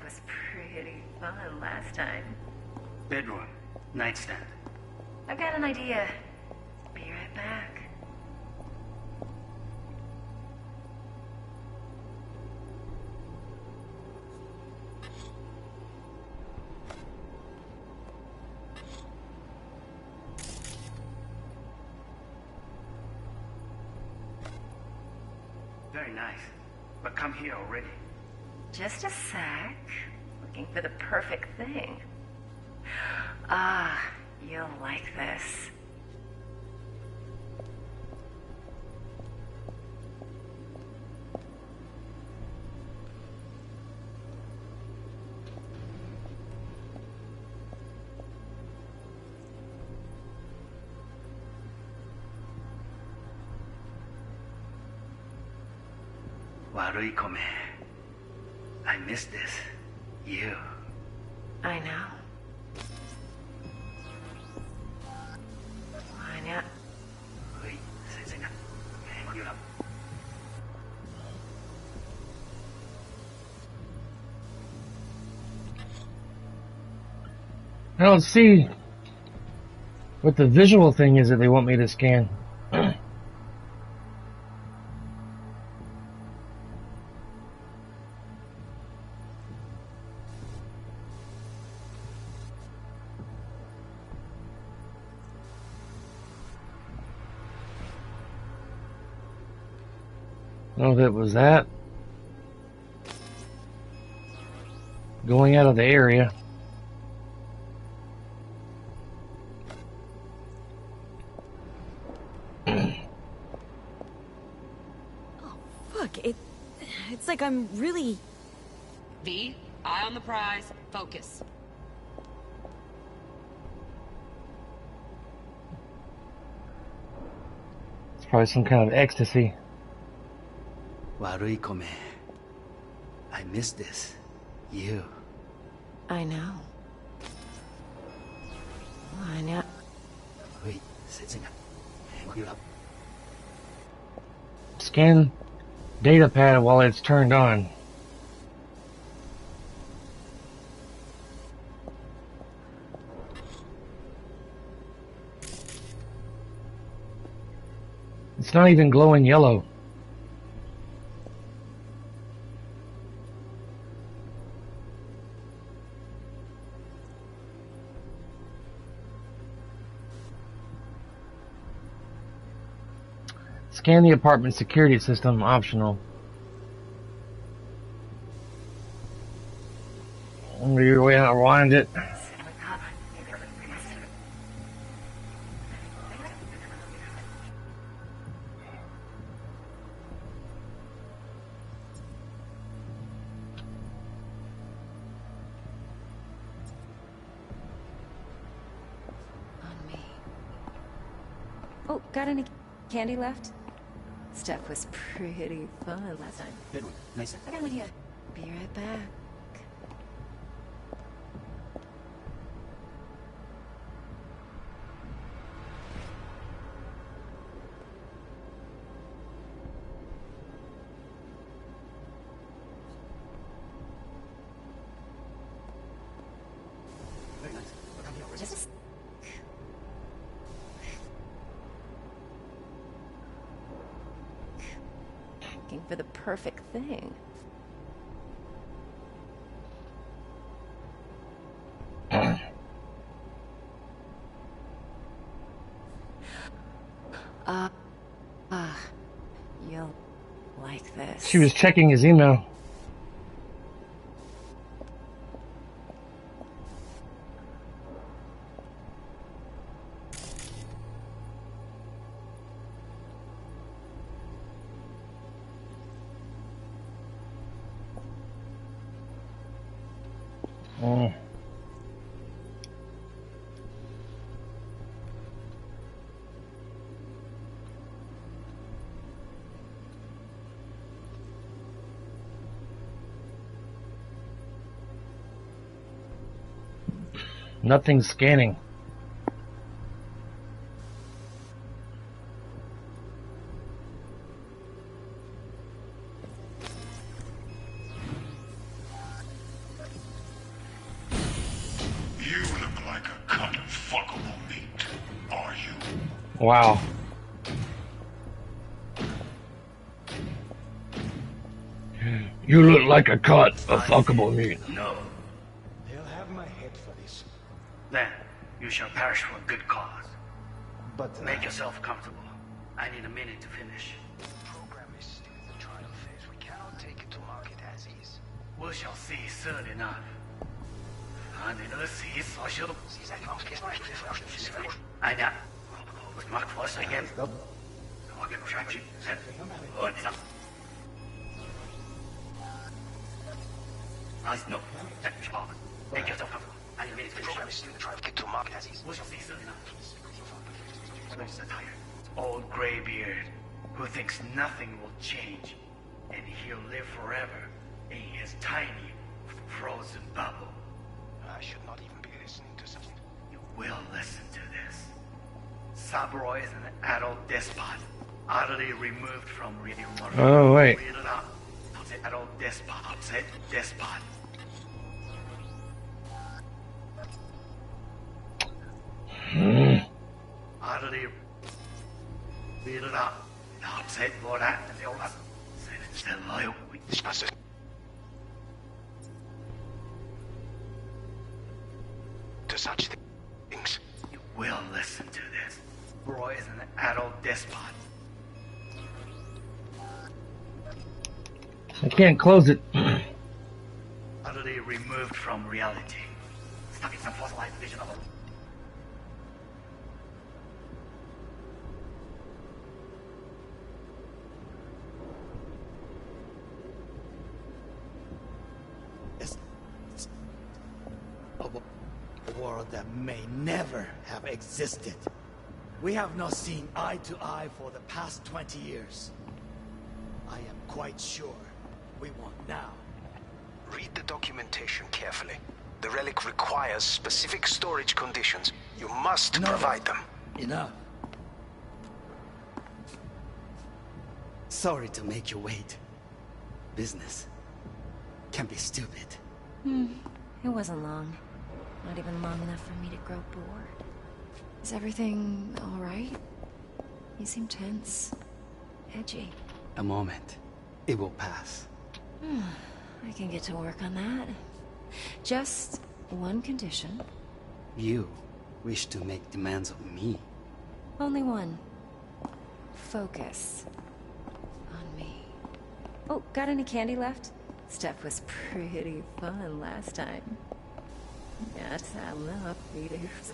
was pretty fun last time. Bedroom, nightstand. I've got an idea. Be right back. Very nice. But come here already. Just a sec. Looking for the perfect thing. Ah, you'll like this. Warui Kome. I miss this. You. I know. Anya. Wait, sensei na. Hang you up. I don't see what the visual thing is that they want me to scan. Oh, that was that. Going out of the area. Fuck, it's like I'm really... V, eye on the prize, focus. It's probably some kind of ecstasy. Warui Kome. I miss this. You. I know. Anya. Wait, sensei na. Hang you up. Scan data pad while it's turned on. It's not even glowing yellow. Scan the apartment security system, optional. Your way to rewind it. On me. Oh, got any candy left? Stuff was pretty fun last time. Bedroom, nice. I got an idea. Be right back. Very nice. But come here already. Just a sec. Looking for the perfect thing. You'll like this. She was checking his email. Oh. Nothing's scanning. Wow. You look like a cut of fuckable meat. No. They'll have my head for this. Then you shall perish for a good cause. But Make yourself comfortable. I need a minute to finish. Program is still in the trial phase. We cannot take it to market as is. We shall see soon enough. Einer. Was macht was again? No. Make yourself comfortable. I need a minute to finish. Program is still in the trial. Get to market as is. We shall see soon enough. Mr. Tired. Old graybeard who thinks nothing will change and he'll live forever in his tiny frozen bubble. I should not even be listening to something. You will listen to this. Saburo is an adult despot, utterly removed from real life. Oh, wait. Read it out. Say adult despot. Say despot. Utterly read it out. Now say for that. Say all that. Say loyal. Discuss it. To such things. You will listen to this. Roy is an adult despot. I can't close it. Utterly removed from reality. Stuck in some fossilized vision of a... A world that may never have existed. We have not seen eye to eye for the past 20 years. I am quite sure we want now. Read the documentation carefully. The relic requires specific storage conditions. You must provide them. Enough. Sorry to make you wait. Business can be stupid. It wasn't long. Not even long enough for me to grow bored. Is everything all right? You seem tense. Edgy. A moment. It will pass. I can get to work on that. Just one condition. You wish to make demands of me. Only one. Focus on me. Oh, got any candy left? Stuff was pretty fun last time. Yes, I love videos.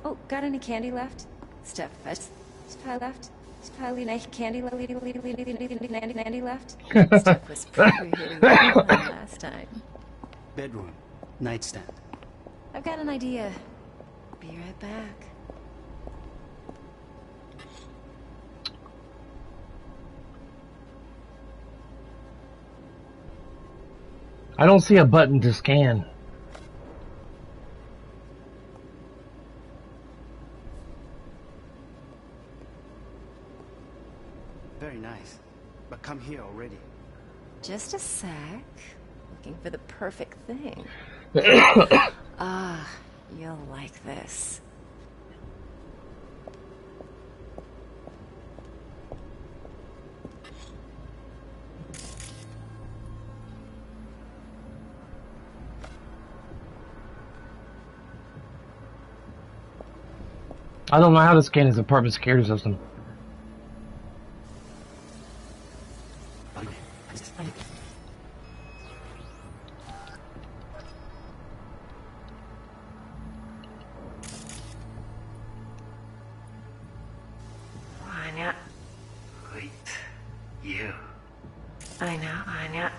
Oh, got any candy left? Stuff left. Candy left? Stuff was pretty fun last time. Bedroom. Nightstand. I've got an idea. Be right back. I don't see a button to scan. Very nice. But come here already. Just a sec. Looking for the perfect thing. You'll like this. I don't know how to scan his apartment security system. Anya. Wait. You. I know, Anya.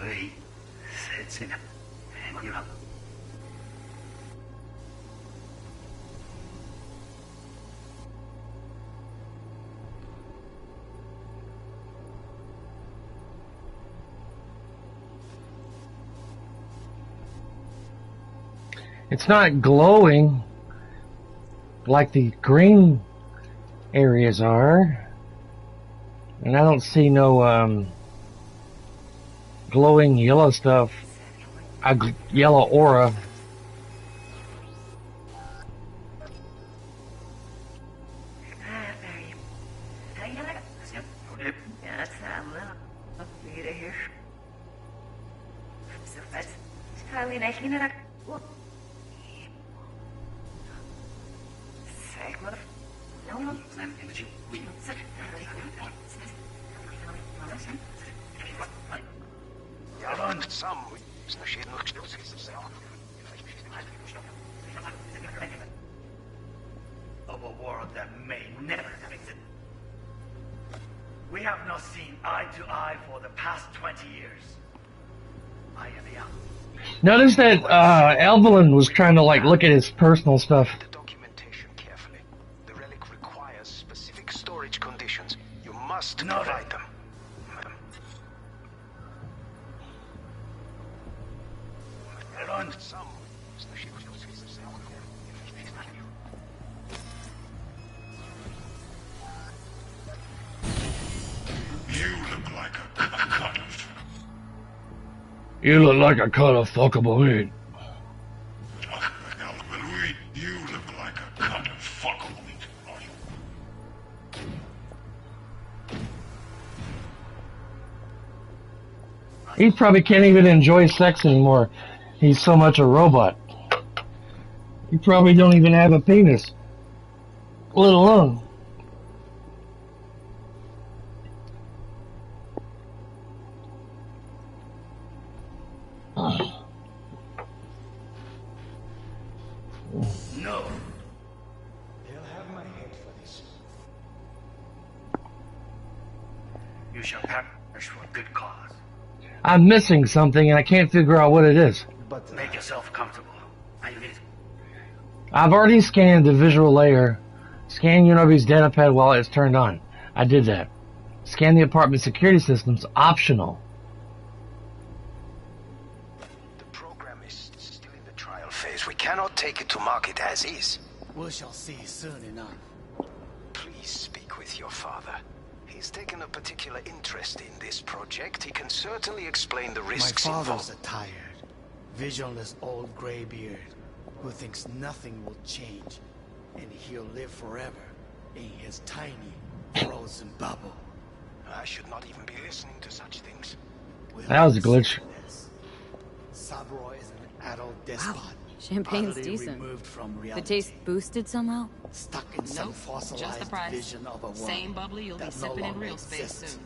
Wait. Sit in. And you're up. It's not glowing like the green areas are. And I don't see no glowing yellow stuff. Yellow aura. Of a world that may never have existed. We have not seen eye to eye for the past 20 years. I am young. Notice that Evelyn was trying to like look at his personal stuff. The documentation carefully. The relic requires specific storage conditions. You must provide them. You look like a cut of fuckable meat. You look like a cut of fuckable meat. He probably can't even enjoy sex anymore. He's so much a robot. He probably don't even have a penis. Let alone. No. They'll have my head for this. You shall perish for a good cause. I'm missing something and I can't figure out what it is. But make yourself comfortable. I need. I've already scanned the visual layer. Scan UNRV's data pad while it's turned on. I did that. Scan the apartment security systems. Optional. The program is still in the trial phase. We cannot take it to market as is. We shall see soon enough. Please speak with your father. He's taken a particular interest in this project. He can certainly explain the risks My involved. father's a tired, visionless old graybeard who thinks nothing will change, and he'll live forever in his tiny, frozen bubble. I should not even be listening to such things. That was a glitch. Saburo is an adult despot. Wow, champagne's utterly decent. removed from The reality. taste boosted somehow? Stuck in some Nope, just the fossilized price. vision of a world Same bubbly you'll be that no sipping in longer real space exists. soon.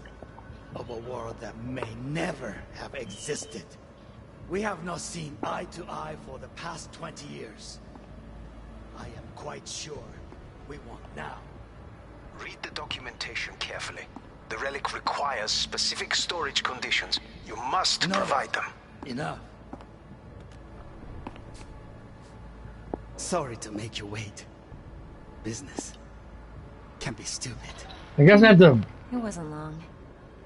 Of a world that may never have existed. We have not seen eye to eye for the past 20 years. I am quite sure we want now. Read the documentation carefully. The relic requires specific storage conditions. You must provide them. Enough. Sorry to make you wait. Business can be stupid. I guess I have to. It wasn't long.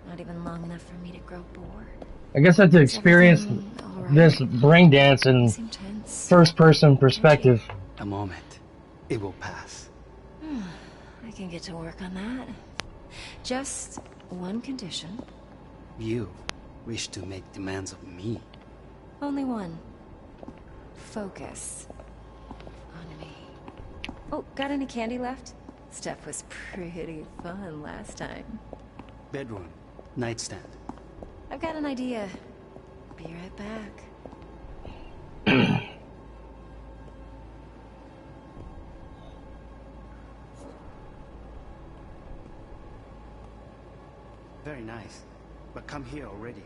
Not even long enough for me to grow bored. I guess I have to experience this brain dance in first-person perspective. A moment. It will pass. I can get to work on that. Just one condition. You wish to make demands of me. Only one. Focus on me. Oh, got any candy left? Stuff was pretty fun last time. Bedroom. Nightstand. I've got an idea. Be right back. Very nice. But come here already.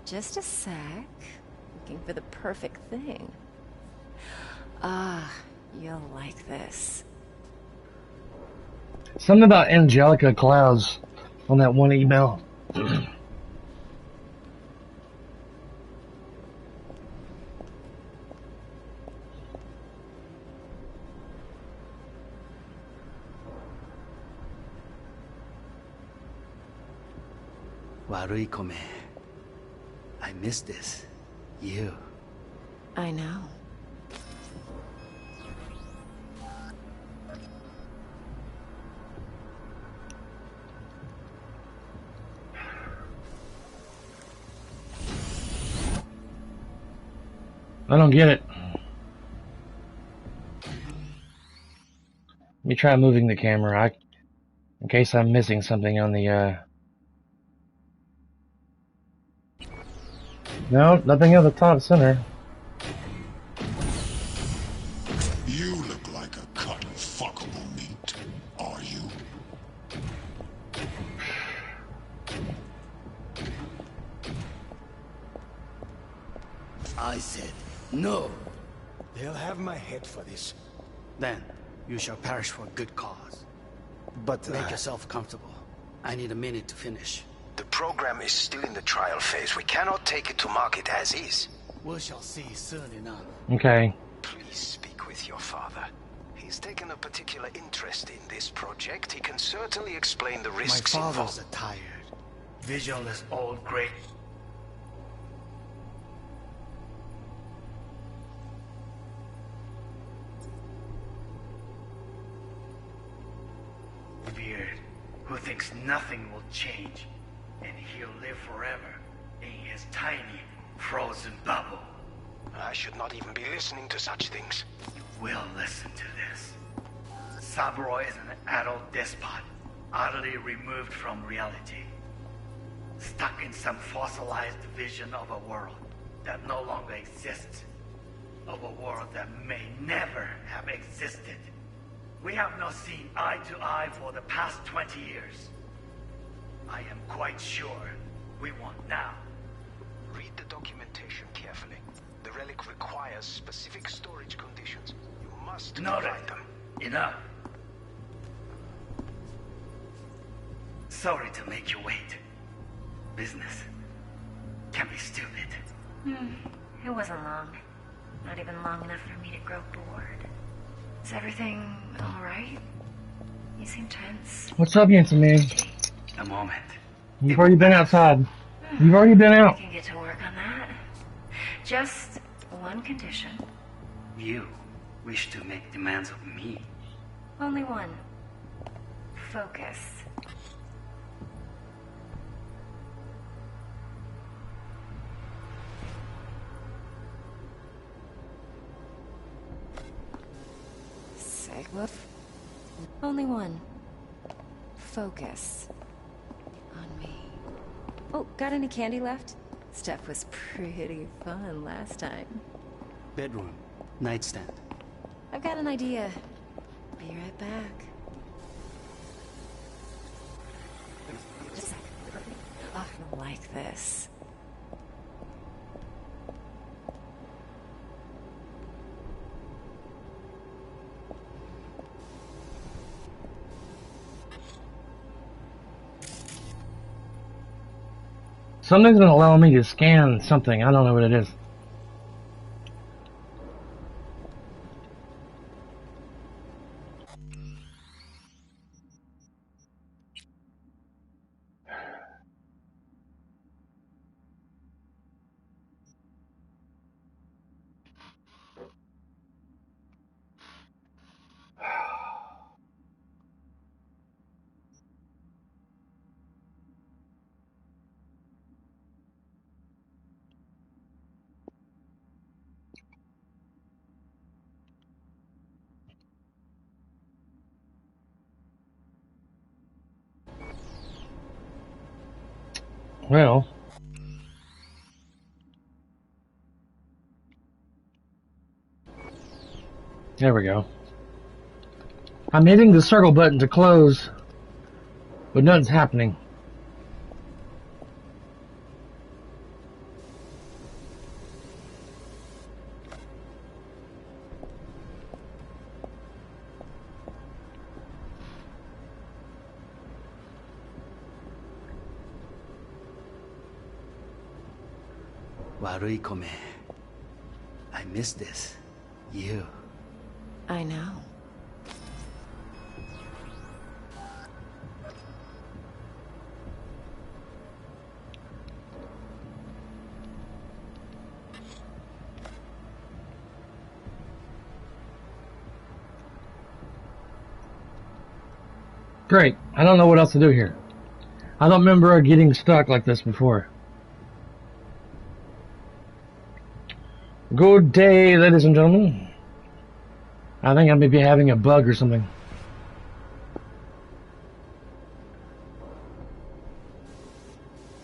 Just a sec. Looking for the perfect thing. Ah, you'll like this. Something about Angelica clouds on that one email. Warui Kome. I miss this. You. I know. I don't get it. Let me try moving the camera, in case I'm missing something on the, No, nothing at the top center. No. They'll have my head for this. Then, you shall perish for a good cause. But make yourself comfortable. I need a minute to finish. The program is still in the trial phase. We cannot take it to market as is. We shall see soon enough. Okay. Please speak with your father. He's taken a particular interest in this project. He can certainly explain the risks My involved. father's a tired, visionless old great... beard who thinks nothing will change, and he'll live forever in his tiny, frozen bubble. I should not even be listening to such things. You will listen to this. Cyberpunk is an adult despot, utterly removed from reality. Stuck in some fossilized vision of a world that no longer exists. Of a world that may never have existed. We have not seen eye to eye for the past 20 years. I am quite sure we won't now. Read the documentation carefully. The relic requires specific storage conditions. You must provide them. Enough. Sorry to make you wait. Business can be stupid. It wasn't long. Not even long enough for me to grow bored. Is everything alright? You seem tense. What's up, handsome man? A moment. You've already been outside. You've already been out. I can get to work on that. Just one condition. You wish to make demands of me. Only one. Focus. Say what? Only one. Focus. On me. Oh, got any candy left? Stuff was pretty fun last time. Bedroom. Nightstand. I've got an idea. Be right back. Oh, I don't like this. Something's been allowing me to scan something. I don't know what it is. Well, there we go. I'm hitting the circle button to close, but nothing's happening. Waruikome. I miss this. You. I know. Great. I don't know what else to do here. I don't remember getting stuck like this before. Good day, ladies and gentlemen. I think I may be having a bug or something.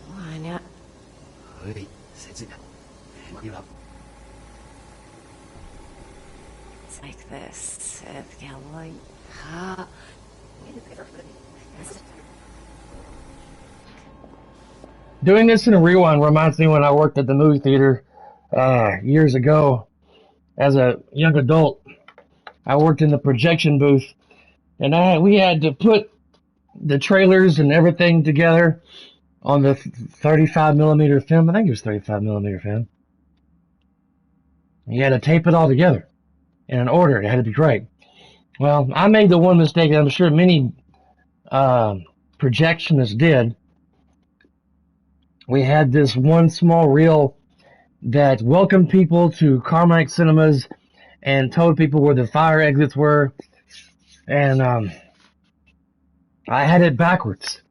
Why not? It's like this. Doing this in a rewind reminds me when I worked at the movie theater years ago. as a young adult, I worked in the projection booth, and we had to put the trailers and everything together on the 35 millimeter film. I think it was 35 millimeter film. You had to tape it all together in an order. It had to be right. Well, I made the one mistake, and I'm sure many projectionists did. We had this one small reel that welcomed people to Carmike Cinemas and told people where the fire exits were, and I had it backwards.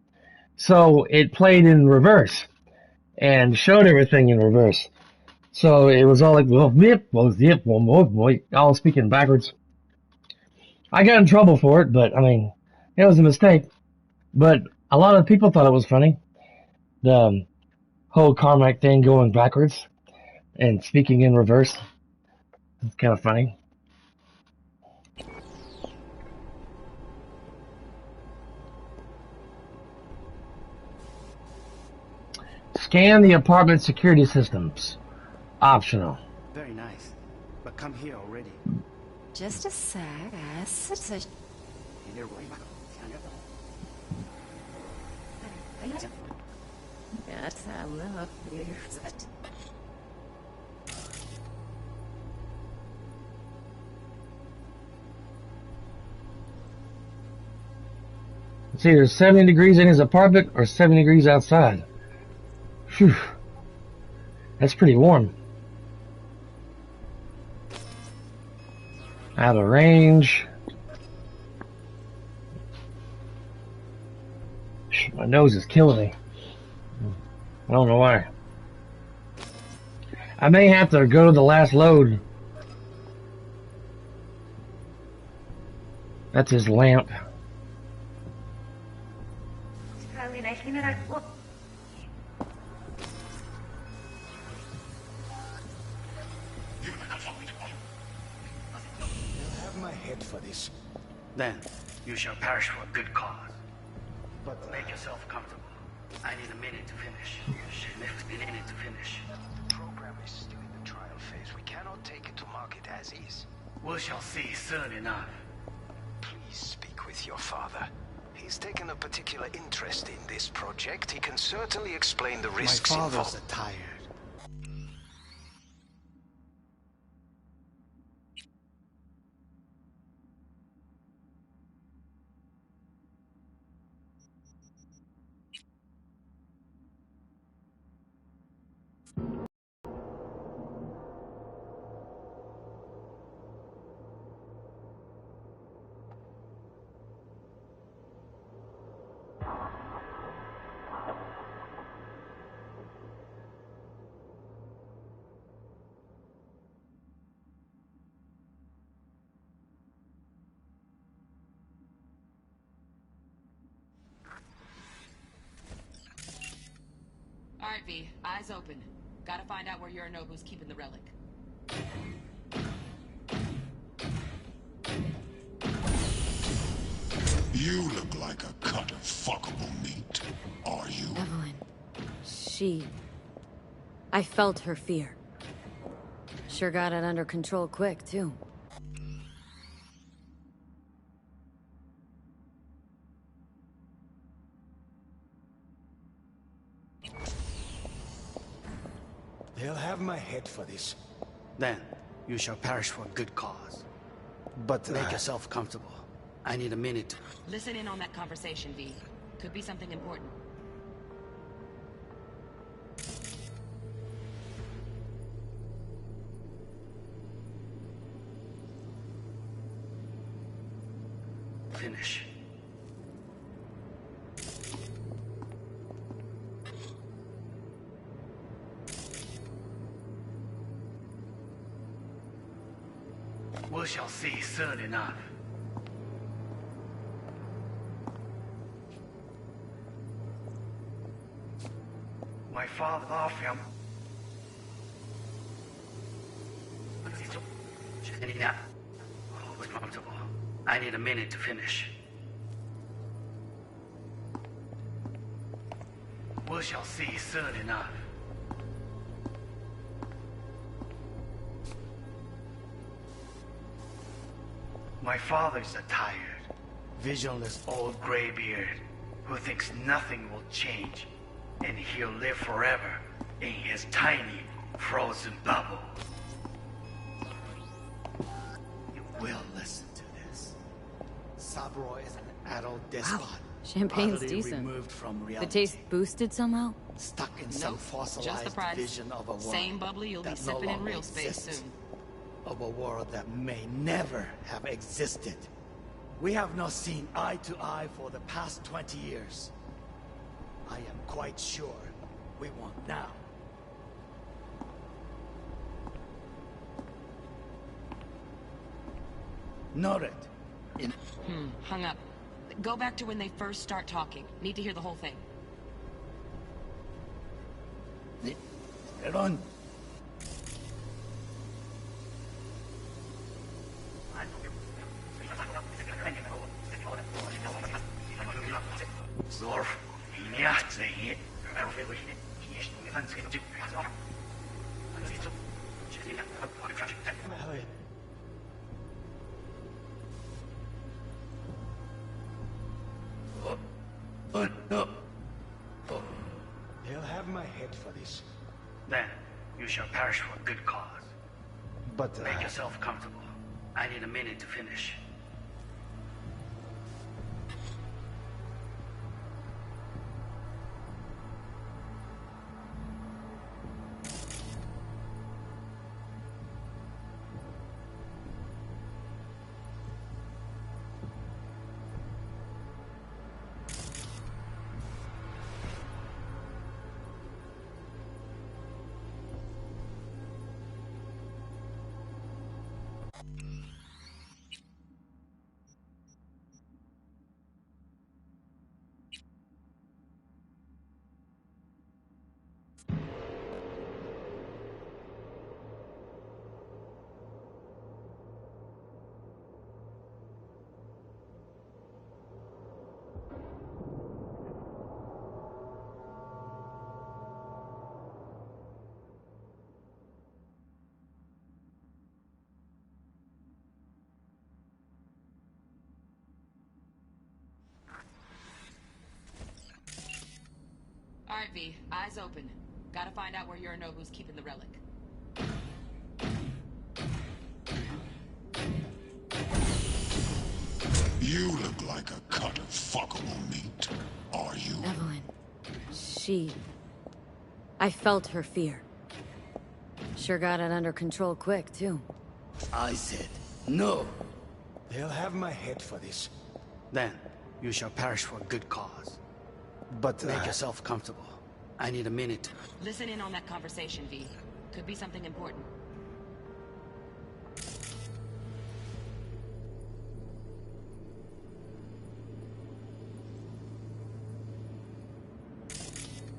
So it played in reverse and showed everything in reverse. So it was all like, all speaking backwards. I got in trouble for it, but I mean, it was a mistake. But a lot of people thought it was funny. The whole Carmike thing going backwards and speaking in reverse. It's kind of funny. Scan the apartment security systems. Optional. Very nice. But come here already. Just a sec. Yes, I love you. It's either 70 degrees in his apartment or 70 degrees outside. Phew. That's pretty warm. Out of range. My nose is killing me. I don't know why. I may have to go to the last load. That's his lamp. For this. Then you shall perish for a good cause. But make yourself comfortable. I need a minute to finish. A minute to finish. The program is still in the trial phase. We cannot take it to market as is. We shall see soon enough. Please speak with your father. He's taken a particular interest in this project. He can certainly explain the risks involved. My father's tired. Alright, V. Eyes open. Gotta find out where Yorinobu's keeping the relic. You look like a cut of fuckable meat. Are you? Evelyn. I felt her fear. Sure got it under control quick, too. They'll have my head for this. Then you shall perish for a good cause. But make yourself comfortable. I need a minute. Listen in on that conversation, V. Could be something important. Finish. We shall see soon enough. My father off him. Always comfortable. I need a minute to finish. We shall see soon enough. My father's a tired, visionless old graybeard who thinks nothing will change, and he'll live forever in his tiny, frozen bubble. You will listen to this. Saburo is an adult despot. Wow, champagne's utterly decent. removed from The reality. taste boosted somehow? Stuck in some Nope, just the fossilized price. vision of a world Same bubbly you'll be that no sipping in longer real space exists. soon. Of a world that may never have existed. We have not seen eye to eye for the past 20 years. I am quite sure we want now. Noted. Hung up. Go back to when they first start talking. Need to hear the whole thing. Run. Zorf, 이냐, 쟤. No. They'll have my head for this. Then you shall perish for a good cause. But Make yourself comfortable. I need a minute to finish. Alright, V. Eyes open. Gotta find out where Yorinobu's keeping the relic. You look like a cut of fuckable meat. Are you? Evelyn. I felt her fear. Sure got it under control quick, too. I said no. They'll have my head for this. Then you shall perish for a good cause. But Make yourself comfortable. I need a minute. Listen in on that conversation, V. Could be something important.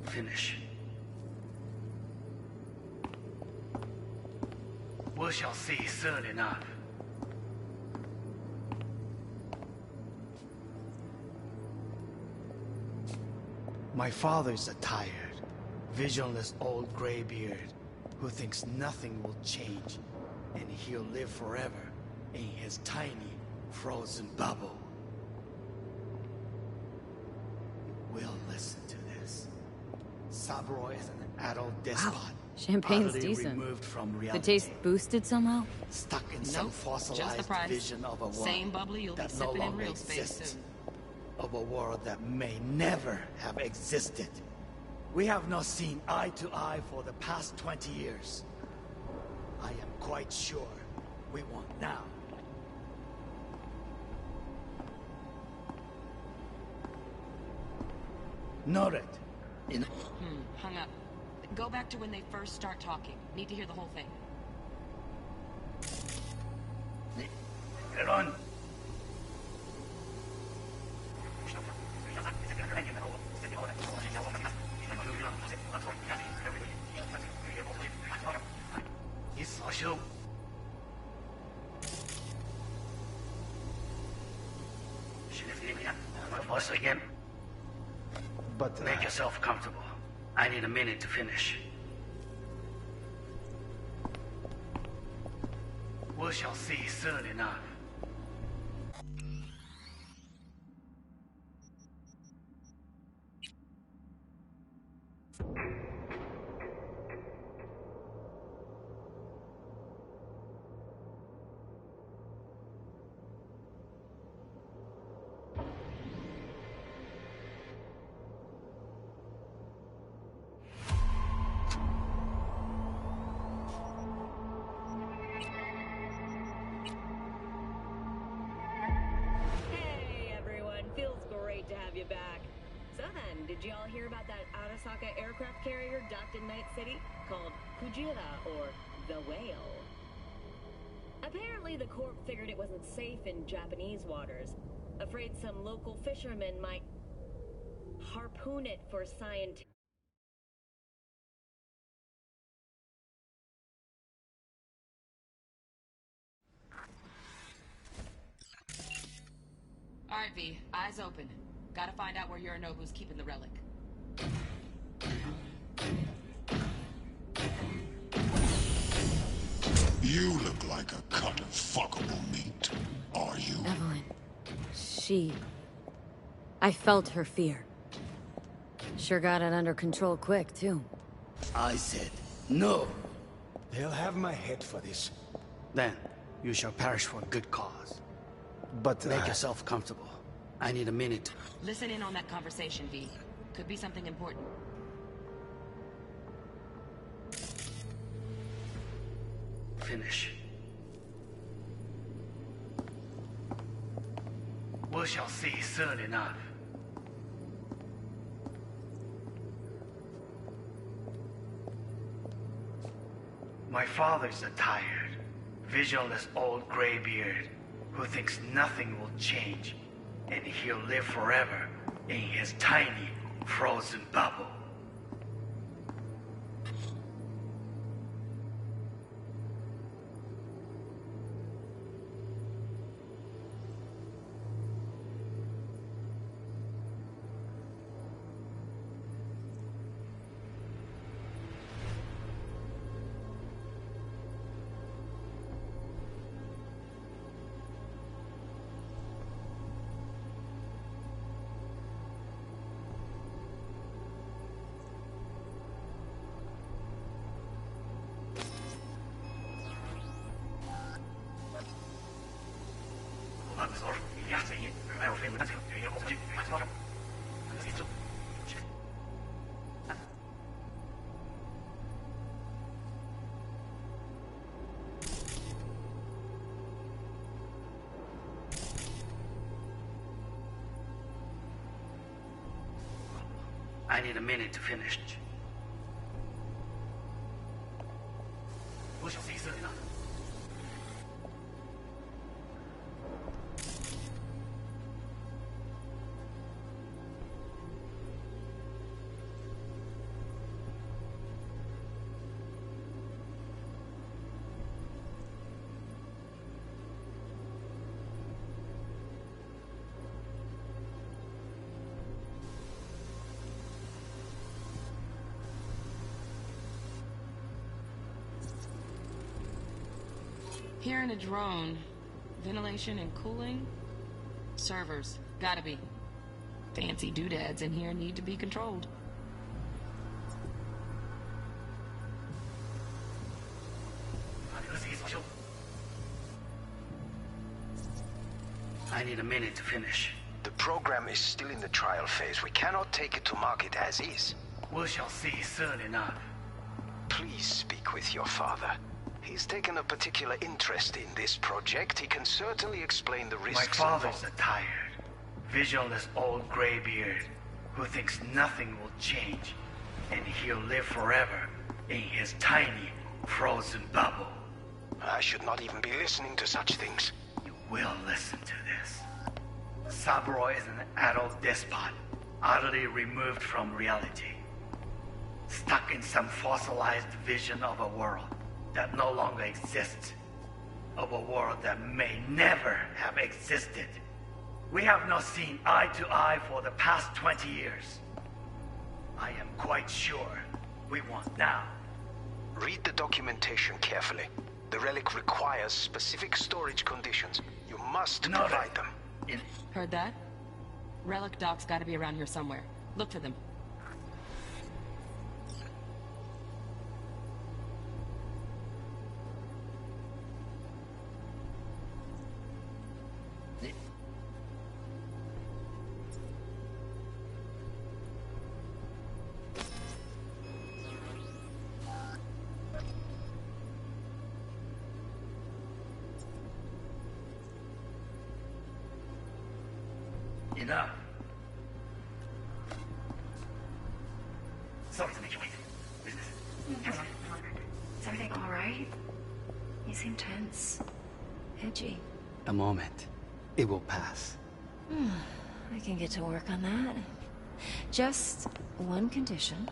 Finish. We shall see soon enough. My father's a tired, visionless old graybeard who thinks nothing will change, and he'll live forever in his tiny, frozen bubble. We'll listen to this. Saburo is an adult despot. Wow, champagne's utterly decent. removed from The reality. taste boosted somehow? Stuck in some Nope, just the fossilized price. vision of a world Same bubbly you'll be that no sipping in longer real space exists. soon. Of a world that may never have existed. We have not seen eye to eye for the past 20 years. I am quite sure we want now. Noted. Hung up. Go back to when they first start talking. Need to hear the whole thing. Run. Again. But make yourself comfortable. I need a minute to finish. We shall see soon enough. And did y'all hear about that Arasaka aircraft carrier docked in Night City? Called Kujira, or the Whale. Apparently the Corp figured it wasn't safe in Japanese waters. Afraid some local fishermen might harpoon it for scientific... Alright, V. Eyes open. Gotta find out where Yorinobu's keeping the relic. You look like a cut of fuckable meat. Are you? Evelyn. I felt her fear. Sure got it under control quick, too. I said no. They'll have my head for this. Then you shall perish for a good cause. But Make yourself comfortable. I need a minute. Listen in on that conversation, V. Could be something important. Finish. We shall see soon enough. My father's a tired, visionless old graybeard who thinks nothing will change, and he'll live forever in his tiny, frozen bubble. I need a minute to finish. We shall see soon enough. Here in a drone. Ventilation and cooling? Servers. Gotta be. Fancy doodads in here need to be controlled. I need a minute to finish. The program is still in the trial phase. We cannot take it to market as is. We shall see soon enough. Please speak with your father. He's taken a particular interest in this project. He can certainly explain the risks. My father's a tired, visionless old graybeard who thinks nothing will change, and he'll live forever in his tiny, frozen bubble. I should not even be listening to such things. You will listen to this. Saburo is an adult despot, utterly removed from reality. Stuck in some fossilized vision of a world that no longer exists. Of a world that may never have existed. We have not seen eye to eye for the past 20 years. I am quite sure we want now. Read the documentation carefully. The relic requires specific storage conditions. You must provide them. Heard that? Relic docks gotta be around here somewhere. Look for them. Enough. Sorry to make you wait. Business. Is everything all right? You seem tense. Edgy. A moment. It will pass. I can get to work on that. Just one condition.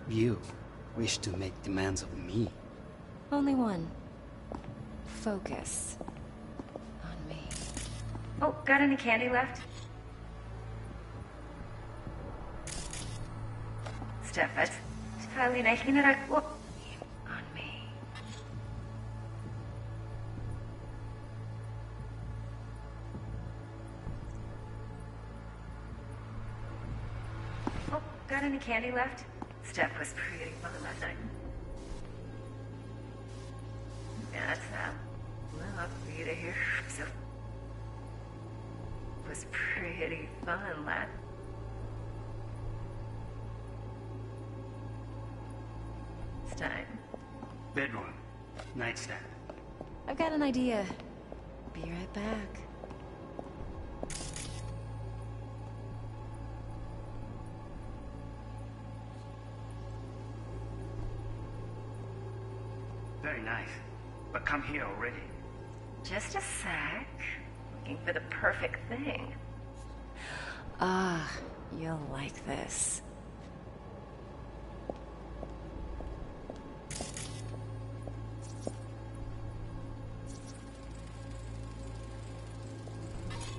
You wish to make demands of me. Only one. Focus on me. Oh, got any candy left? Steffet. Halina hinnerag on me. Oh, got any candy left? Steph was pretty fun last night. That's that. Well, for you to hear. So was pretty fun last. Time. Bedroom. Nightstand. I've got an idea. Be right back. Very nice. But come here already. Just a sec. Looking for the perfect thing. Ah, you'll like this.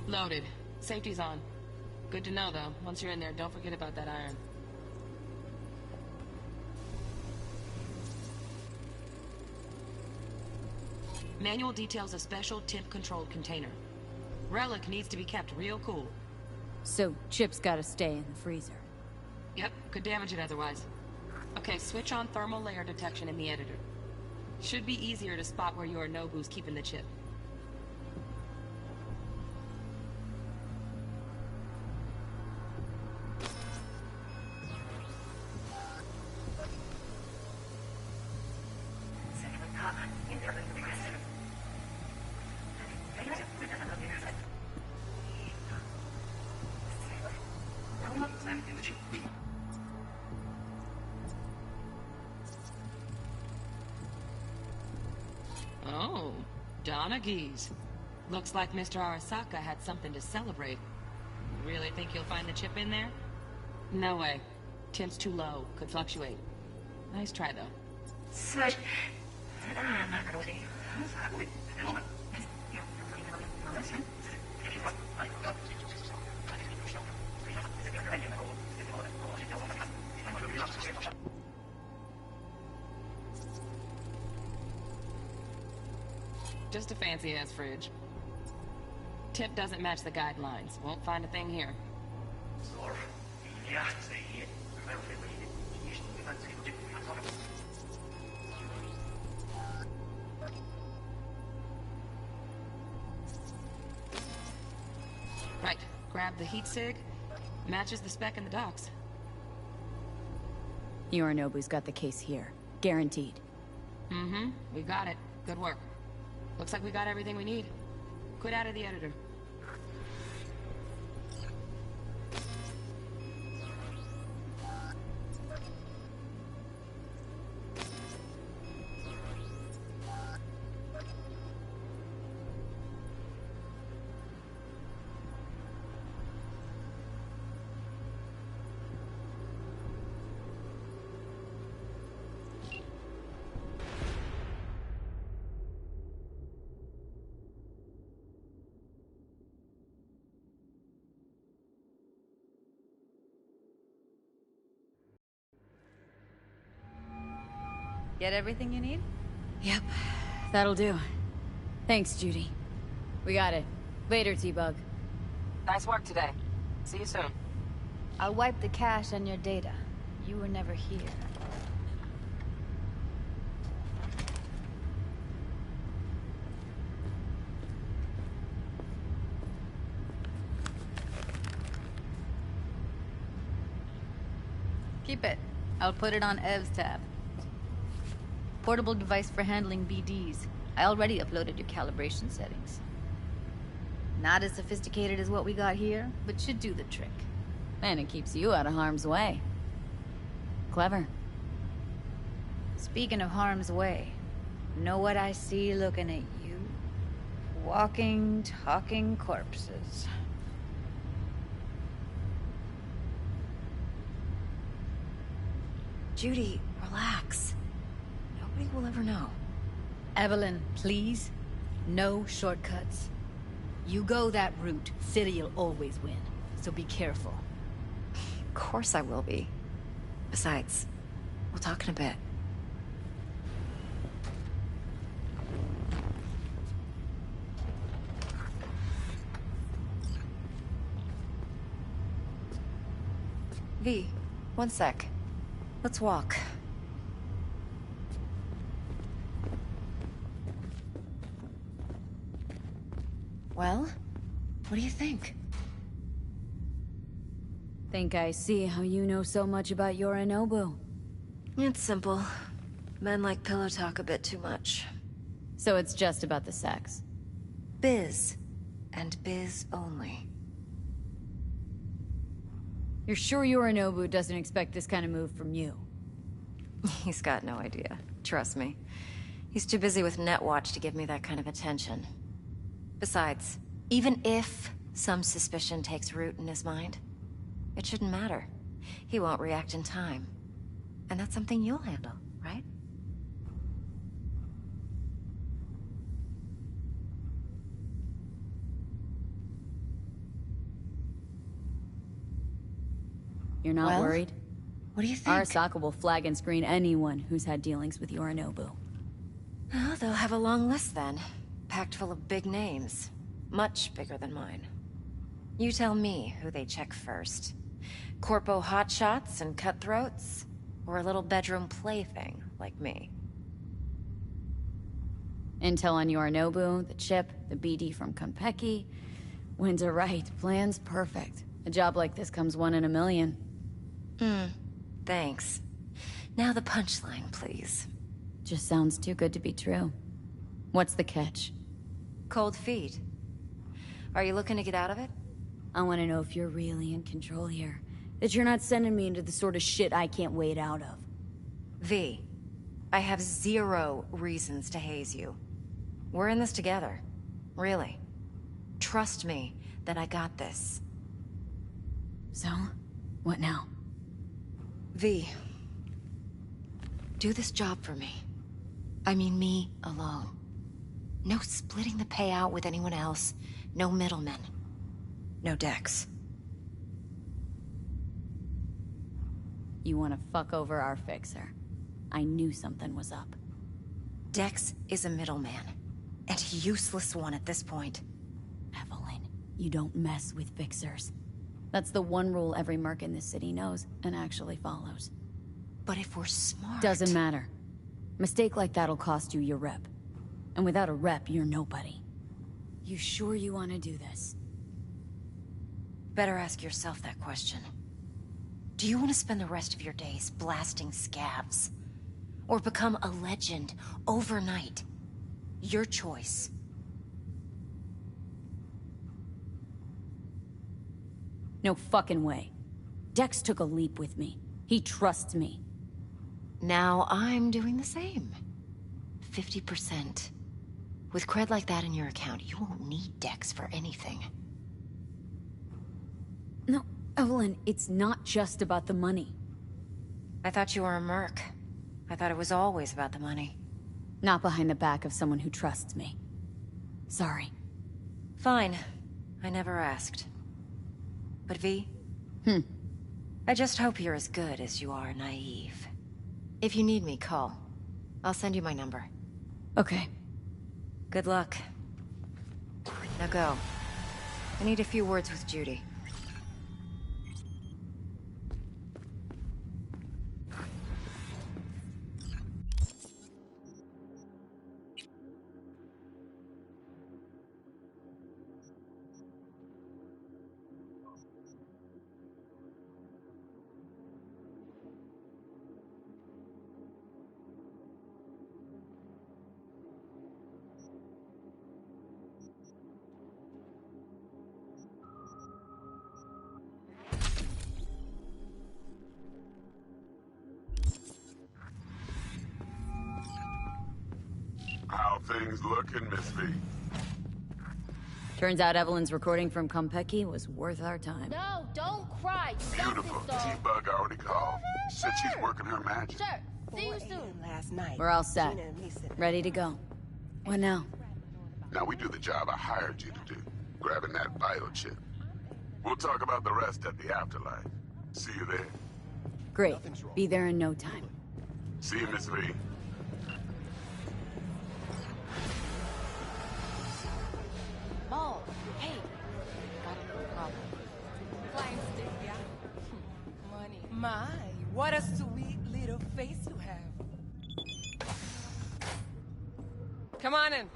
Loaded. Safety's on. Good to know, though. Once you're in there, don't forget about that iron. Manual details a special temp-controlled container. Relic needs to be kept real cool. So, Chip's gotta stay in the freezer. Yep, could damage it otherwise. Okay, switch on thermal layer detection in the editor. Should be easier to spot where Yorinobu's keeping the chip. Oh, Donaghy's. Looks like Mr. Arasaka had something to celebrate. Really think you'll find the chip in there? No way. Temp's too low. Could fluctuate. Nice try, though. Such... I'm not gonna see. Just a fancy-ass fridge. Tip doesn't match the guidelines. Won't find a thing here. Right. Grab the heat sig. Matches the spec in the docs. Yorinobu's got the case here. Guaranteed. Mm-hmm. We got it. Good work. Looks like we got everything we need. Quit out of the editor. Get everything you need? Yep, that'll do. Thanks, Judy. We got it. Later, T-Bug. Nice work today. See you soon. I'll wipe the cache on your data. You were never here. Keep it. I'll put it on Ev's tab. Portable device for handling BDs. I already uploaded your calibration settings. Not as sophisticated as what we got here, but should do the trick. And it keeps you out of harm's way. Clever. Speaking of harm's way, know what I see looking at you? Walking, talking corpses. Judy, relax. Nobody will ever know. Evelyn, please. No shortcuts. You go that route, City'll always win. So be careful. Of course I will be. Besides, we'll talk in a bit. V, one sec. Let's walk. Well, what do you think? Think I see how you know so much about Yorinobu. It's simple. Men like pillow talk a bit too much. So it's just about the sex. Biz. And biz only. You're sure Yorinobu doesn't expect this kind of move from you? He's got no idea. Trust me. He's too busy with Netwatch to give me that kind of attention. Besides, even if some suspicion takes root in his mind, it shouldn't matter. He won't react in time. And that's something you'll handle, right? You're not worried? What do you think? Arasaka will flag and screen anyone who's had dealings with Yorinobu. Well, they'll have a long list then. Packed full of big names. Much bigger than mine. You tell me who they check first. Corpo hotshots and cutthroats? Or a little bedroom plaything like me? Intel on Yorinobu, the chip, the BD from Konpeki. Winds right, plan's perfect. A job like this comes 1 in a million. Thanks. Now the punchline, please. Just sounds too good to be true. What's the catch? Cold feet. Are you looking to get out of it? I want to know if you're really in control here. That you're not sending me into the sort of shit I can't wait out of. V, I have 0 reasons to haze you. We're in this together. Really. Trust me that I got this. So? What now? V, do this job for me. I mean me alone. No splitting the payout with anyone else. No middlemen. No Dex. You want to fuck over our fixer. I knew something was up. Dex is a middleman. And a useless one at this point. Evelyn, you don't mess with fixers. That's the one rule every merc in this city knows and actually follows. But if we're smart... Doesn't matter. Mistake like that'll cost you your rep. And without a rep, you're nobody. You sure you want to do this? Better ask yourself that question. Do you want to spend the rest of your days blasting scabs? Or become a legend overnight? Your choice. No fucking way. Dex took a leap with me. He trusts me. Now I'm doing the same. 50%. With cred like that in your account, you won't need Dex for anything. No, Evelyn, it's not just about the money. I thought you were a merc. I thought it was always about the money. Not behind the back of someone who trusts me. Sorry. Fine. I never asked. But V? I just hope you're as good as you are naive. If you need me, call. I'll send you my number. Okay. Good luck. Now go. I need a few words with Judy. things looking, Miss V? Turns out Evelyn's recording from Konpeki was worth our time. No, don't cry. Beautiful. T-Bug already called. Said she's working her magic. Sure. See you soon. Last night. We're all set. Ready to go. What now? Now we do the job I hired you to do. Grabbing that biochip. We'll talk about the rest at the afterlife. See you there. Great. Be there in no time. See you, Miss V. Mo, hey. Got a little problem. Flying stick, yeah? Money. My, what a sweet little face you have. Come on in.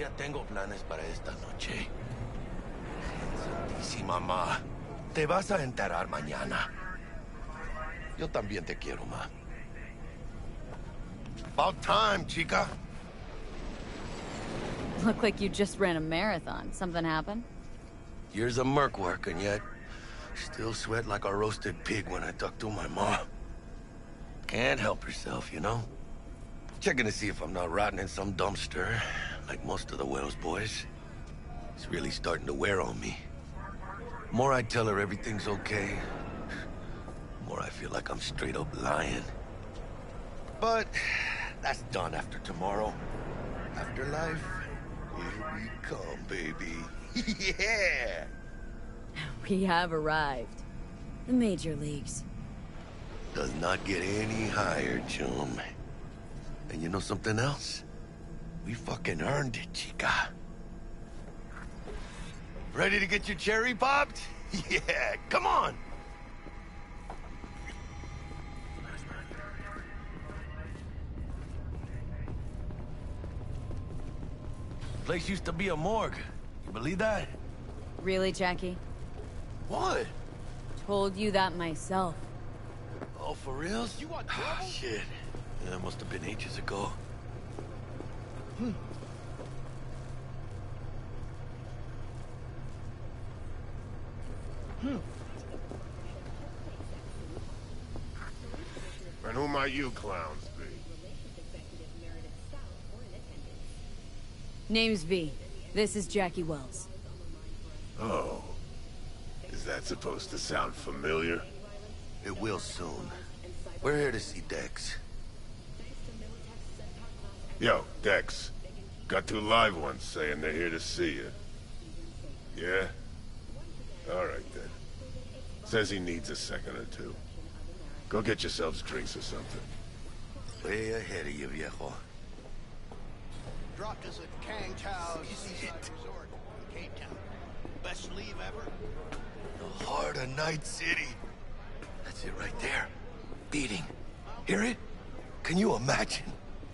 ya tengo planes para esta noche. Santísima ma. Te vas a enterar mañana. Yo también te quiero, ma. About time, chica. Look like you just ran a marathon. Something happened? Years of merc work, and yet still sweat like a roasted pig when I talk to my ma. Can't help herself, you know? Checking to see if I'm not rotting in some dumpster, like most of the Wells boys. It's really starting to wear on me. The more I tell her everything's okay, the more I feel like I'm straight up lying. But that's done after tomorrow. Afterlife, here we come, baby. Yeah! We have arrived. The major leagues. Does not get any higher, chum. And you know something else? We fucking earned it, chica. Ready to get your cherry popped? Yeah, come on! Place used to be a morgue. You believe that? Really, Jackie? What? Told you that myself. Oh, for reals? You want trouble? Oh, shit. That must have been ages ago. And who might you clowns be? Name's V. This is Jackie Wells. Oh. Is that supposed to sound familiar? It will soon. We're here to see Dex. Yo, Dex. Got 2 live ones saying they're here to see you. Yeah? Alright then. Says he needs a second or two. Go get yourselves drinks or something. Way ahead of you, viejo. Dropped us at Kang Tao's seaside resort in Cape Town. Best leave ever. The heart of Night City. That's it right there. Beating. Hear it? Can you imagine?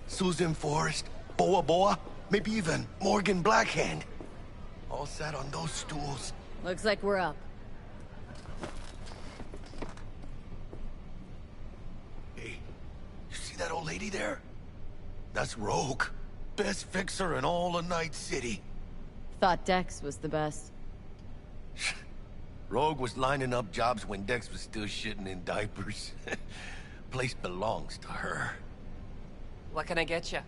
Susan Forrest, Boa Boa, maybe even Morgan Blackhand. All sat on those stools. Looks like we're up. Hey, you see that old lady there? That's Rogue. Best fixer in all of Night City. Thought Dex was the best. Rogue was lining up jobs when Dex was still shitting in diapers. Place belongs to her. What can I get you?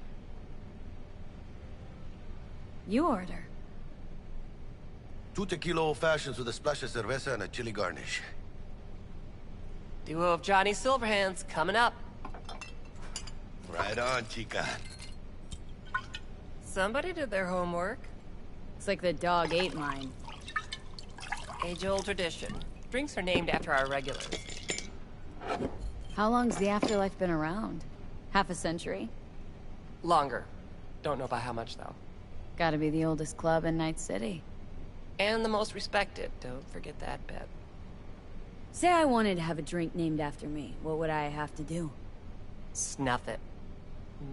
You order. 2 tequila old fashions with a splash of cerveza and a chili garnish. Duo of Johnny Silverhands coming up. Right on, chica. Somebody did their homework. It's like the dog ate mine. Age-old tradition. Drinks are named after our regulars. How long's the afterlife been around? Half a century? Longer. Don't know by how much, though. Gotta be the oldest club in Night City. And the most respected. Don't forget that bit. Say I wanted to have a drink named after me. What would I have to do? Snuff it.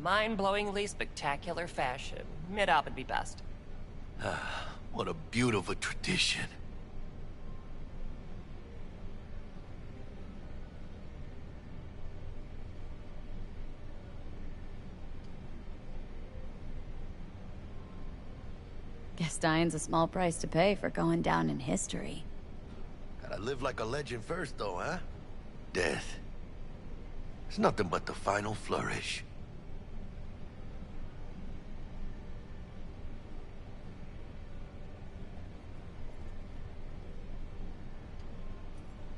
Mind-blowingly spectacular fashion. Mid-op would be best. What a beautiful tradition. Guess dying's a small price to pay for going down in history. Gotta live like a legend first, though, huh? Death. It's nothing but the final flourish.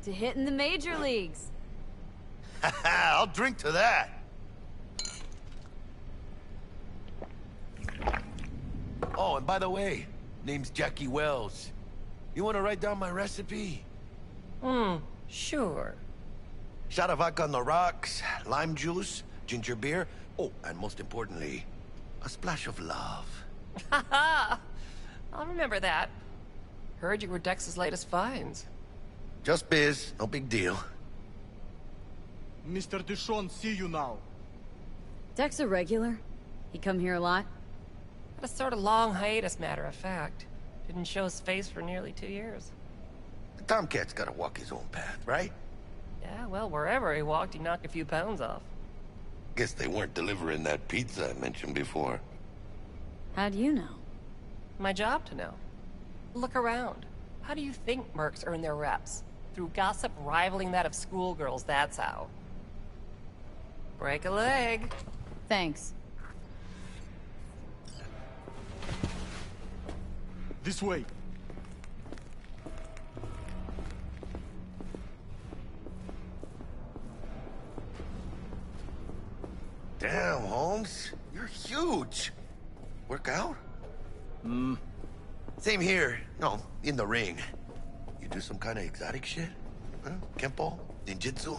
To hit in the major leagues. I'll drink to that. Oh, and by the way, name's Jackie Wells. You want to write down my recipe? Sure. Shot of vodka on the rocks, lime juice, ginger beer. Oh, and most importantly, a splash of love. Haha! I'll remember that. Heard you were Dex's latest finds. Just biz, no big deal. Mr. Dishon, see you now. Dex a regular? He come here a lot? Had a sort of long hiatus, matter of fact. Didn't show his face for nearly 2 years. The Tomcat's gotta walk his own path, right? Yeah, well, wherever he walked, he knocked a few pounds off. Guess they weren't delivering that pizza I mentioned before. How do you know? My job to know. Look around. How do you think mercs earn their reps? Through gossip rivaling that of schoolgirls, that's how. Break a leg. Thanks. This way. Damn, Holmes. You're huge. Work out? Same here. No, in the ring. You do some kind of exotic shit? Huh? Kempo? Ninjutsu?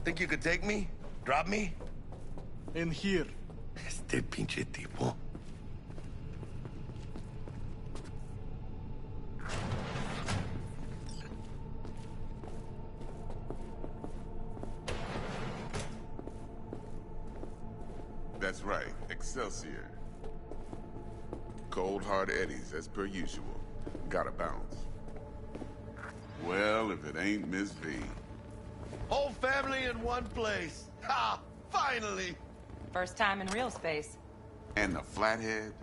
Think you could take me? Drop me? In here. Este pinche tipo. That's right, Excelsior. Cold hard eddies, as per usual. Gotta bounce. Well, if it ain't Miss V. Whole family in one place. Ha! Finally! First time in real space. And the flathead.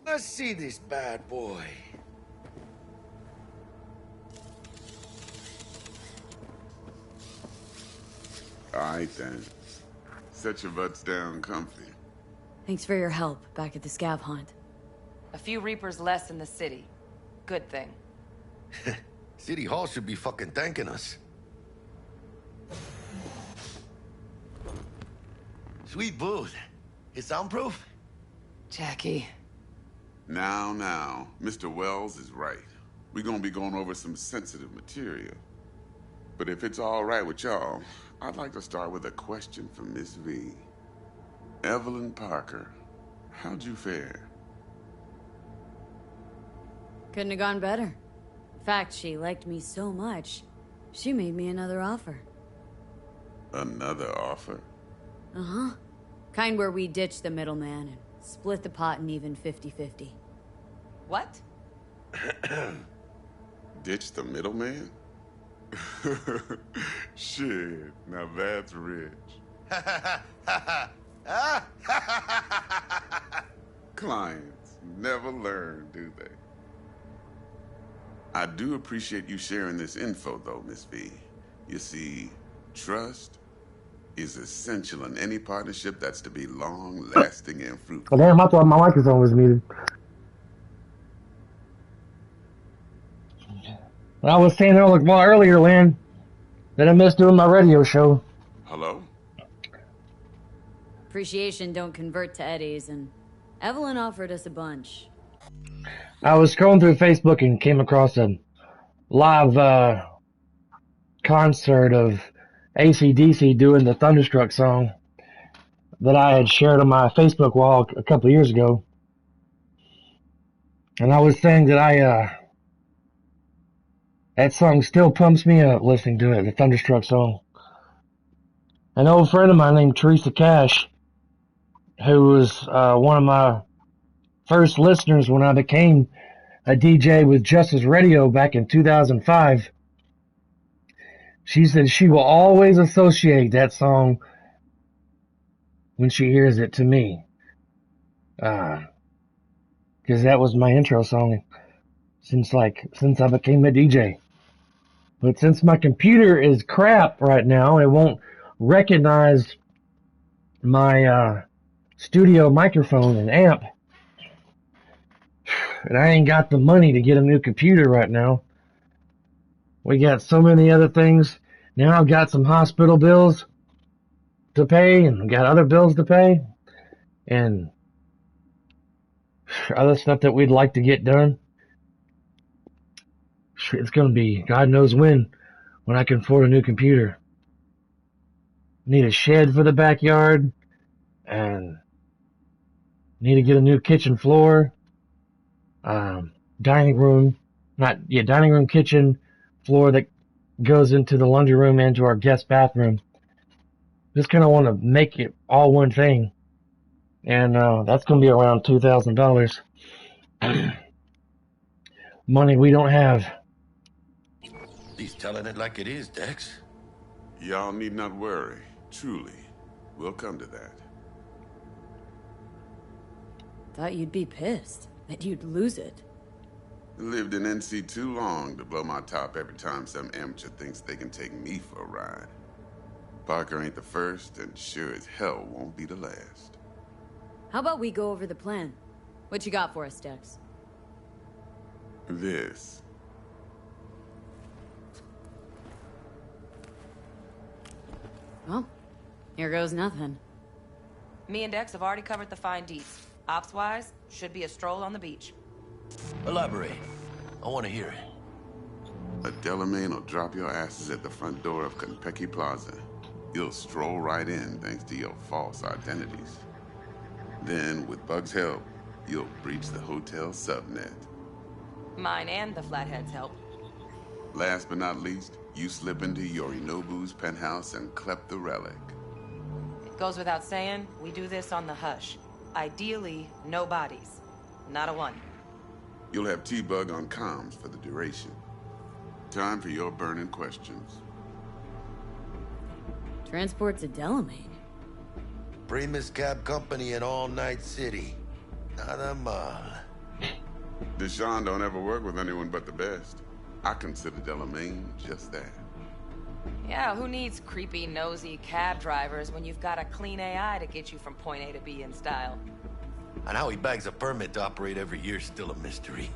Let's see this bad boy. All right, then. Set your butts down comfy. Thanks for your help back at the scav hunt. A few Reapers less in the city. Good thing. City Hall should be fucking thanking us. Sweet booth. It's soundproof? Jackie. Now, Mr. Wells is right. We're gonna be going over some sensitive material. But if it's all right with y'all, I'd like to start with a question for Miss V. Evelyn Parker, how'd you fare? Couldn't have gone better. In fact, she liked me so much, she made me another offer. Another offer? Uh-huh. Kind where we ditch the middleman and split the pot in even 50-50. What? Ditch the middleman? Shit, now that's rich. Clients never learn, do they? I do appreciate you sharing this info, though, Miss V. You see, trust is essential in any partnership that's to be long-lasting and fruitful. Oh, damn, I thought my microphone was muted. I was saying earlier, Lynn, that I missed doing my radio show. Hello? Appreciation don't convert to eddies, and Evelyn offered us a bunch. I was scrolling through Facebook and came across a live concert of AC/DC doing the Thunderstruck song that I had shared on my Facebook wall a couple of years ago. And I was saying that that song still pumps me up listening to it, the Thunderstruck song. An old friend of mine named Teresa Cash, who was one of my first listeners when I became a DJ with Justice Radio back in 2005, she said she will always associate that song when she hears it to me. Because that was my intro song since I became a DJ. But since my computer is crap right now, it won't recognize my studio microphone and amp. And I ain't got the money to get a new computer right now. We got so many other things. Now I've got some hospital bills to pay and got other bills to pay and other stuff that we'd like to get done. It's going to be God knows when I can afford a new computer. Need a shed for the backyard and need to get a new kitchen floor. Dining room, dining room, kitchen floor that goes into the laundry room and to our guest bathroom. Just kind of want to make it all one thing. And that's going to be around $2,000. Money we don't have. He's telling it like it is, Dex. Y'all need not worry. Truly. We'll come to that. Thought you'd be pissed. That you'd lose it. Lived in NC too long to blow my top every time some amateur thinks they can take me for a ride. Parker ain't the first, and sure as hell won't be the last. How about we go over the plan? What you got for us, Dex? This. Well, here goes nothing. Me and Dex have already covered the fine deets. Ops-wise, should be a stroll on the beach. Elaborate. I want to hear it. A Delamain will drop your asses at the front door of Konpeki Plaza. You'll stroll right in thanks to your false identities. Then, with Bug's help, you'll breach the hotel subnet. Mine and the Flathead's help. Last but not least, you slip into Yorinobu's penthouse and clep the relic. It goes without saying, we do this on the hush. Ideally, no bodies. Not a one. You'll have T-Bug on comms for the duration. Time for your burning questions. Transport to Delamain. Primus Cab Company in All Night City. Nada mal. Deshaun don't ever work with anyone but the best. I consider Delamain just that. Yeah, who needs creepy, nosy cab drivers when you've got a clean AI to get you from point A to B in style? And how he bags a permit to operate every year is still a mystery.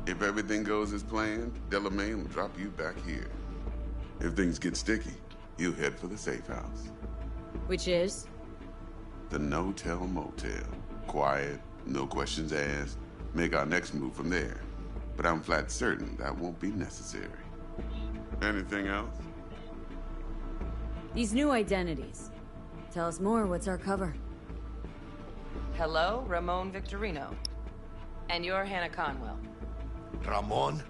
If everything goes as planned, Delamain will drop you back here. If things get sticky, he'll head for the safe house. Which is? The No-Tell Motel. Quiet, no questions asked. Make our next move from there. But I'm flat certain that won't be necessary. Anything else? These new identities. Tell us more, what's our cover? Hello, Ramon Victorino. And you're Hannah Conwell. Ramon?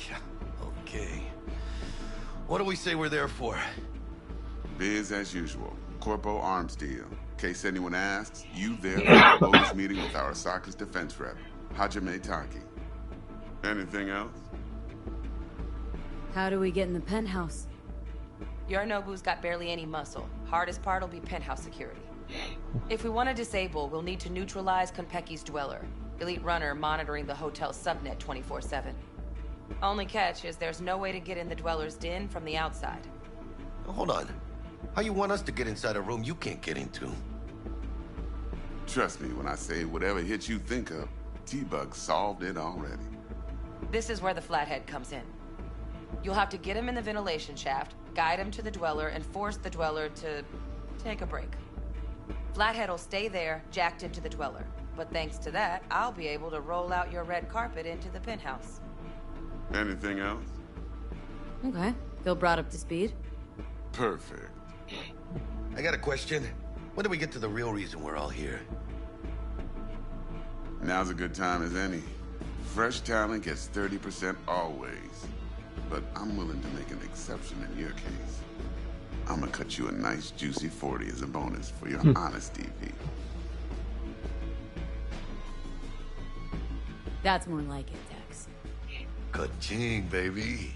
Yeah, okay. What do we say we're there for? Biz as usual. Corpo arms deal. In case anyone asks, you there for a bonus meeting with our Osaka's defense rep, Hajime Taki. Anything else? How do we get in the penthouse? Yorinobu's got barely any muscle. Hardest part will be penthouse security. If we want to disable, we'll need to neutralize Konpeki's dweller. Elite runner monitoring the hotel subnet 24/7. Only catch is there's no way to get in the dweller's den from the outside. Hold on. How you want us to get inside a room you can't get into? Trust me when I say whatever hit you think of, T-Bug solved it already. This is where the Flathead comes in. You'll have to get him in the ventilation shaft, guide him to the dweller, and force the dweller to take a break. Flathead will stay there, jacked into the dweller. But thanks to that, I'll be able to roll out your red carpet into the penthouse. Anything else? Okay. Feel brought up to speed? Perfect. I got a question. When do we get to the real reason we're all here? Now's a good time as any. Fresh talent gets 30% always. But I'm willing to make an exception in your case. I'm gonna cut you a nice juicy 40 as a bonus for your honesty, V. That's more like it, Dex. Ka-ching, baby.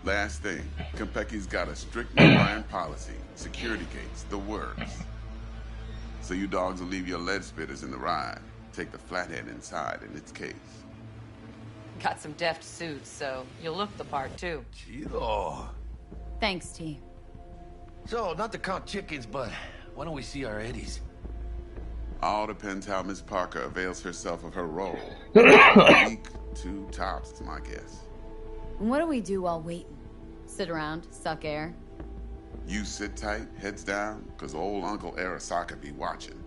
Last thing, Konpeki's got a strict no-blind policy. Security gates, the works. So you dogs will leave your lead spitters in the ride. Take the Flathead inside in its case. Got some deft suits, so you'll look the part, too. Chido. Thanks, T. So, not to count chickens, but why don't we see our Eddies? All depends how Miss Parker avails herself of her role. A week, 2 tops is my guess. What do we do while waiting? Sit around, suck air? You sit tight, heads down, because old Uncle Arasaka be watching.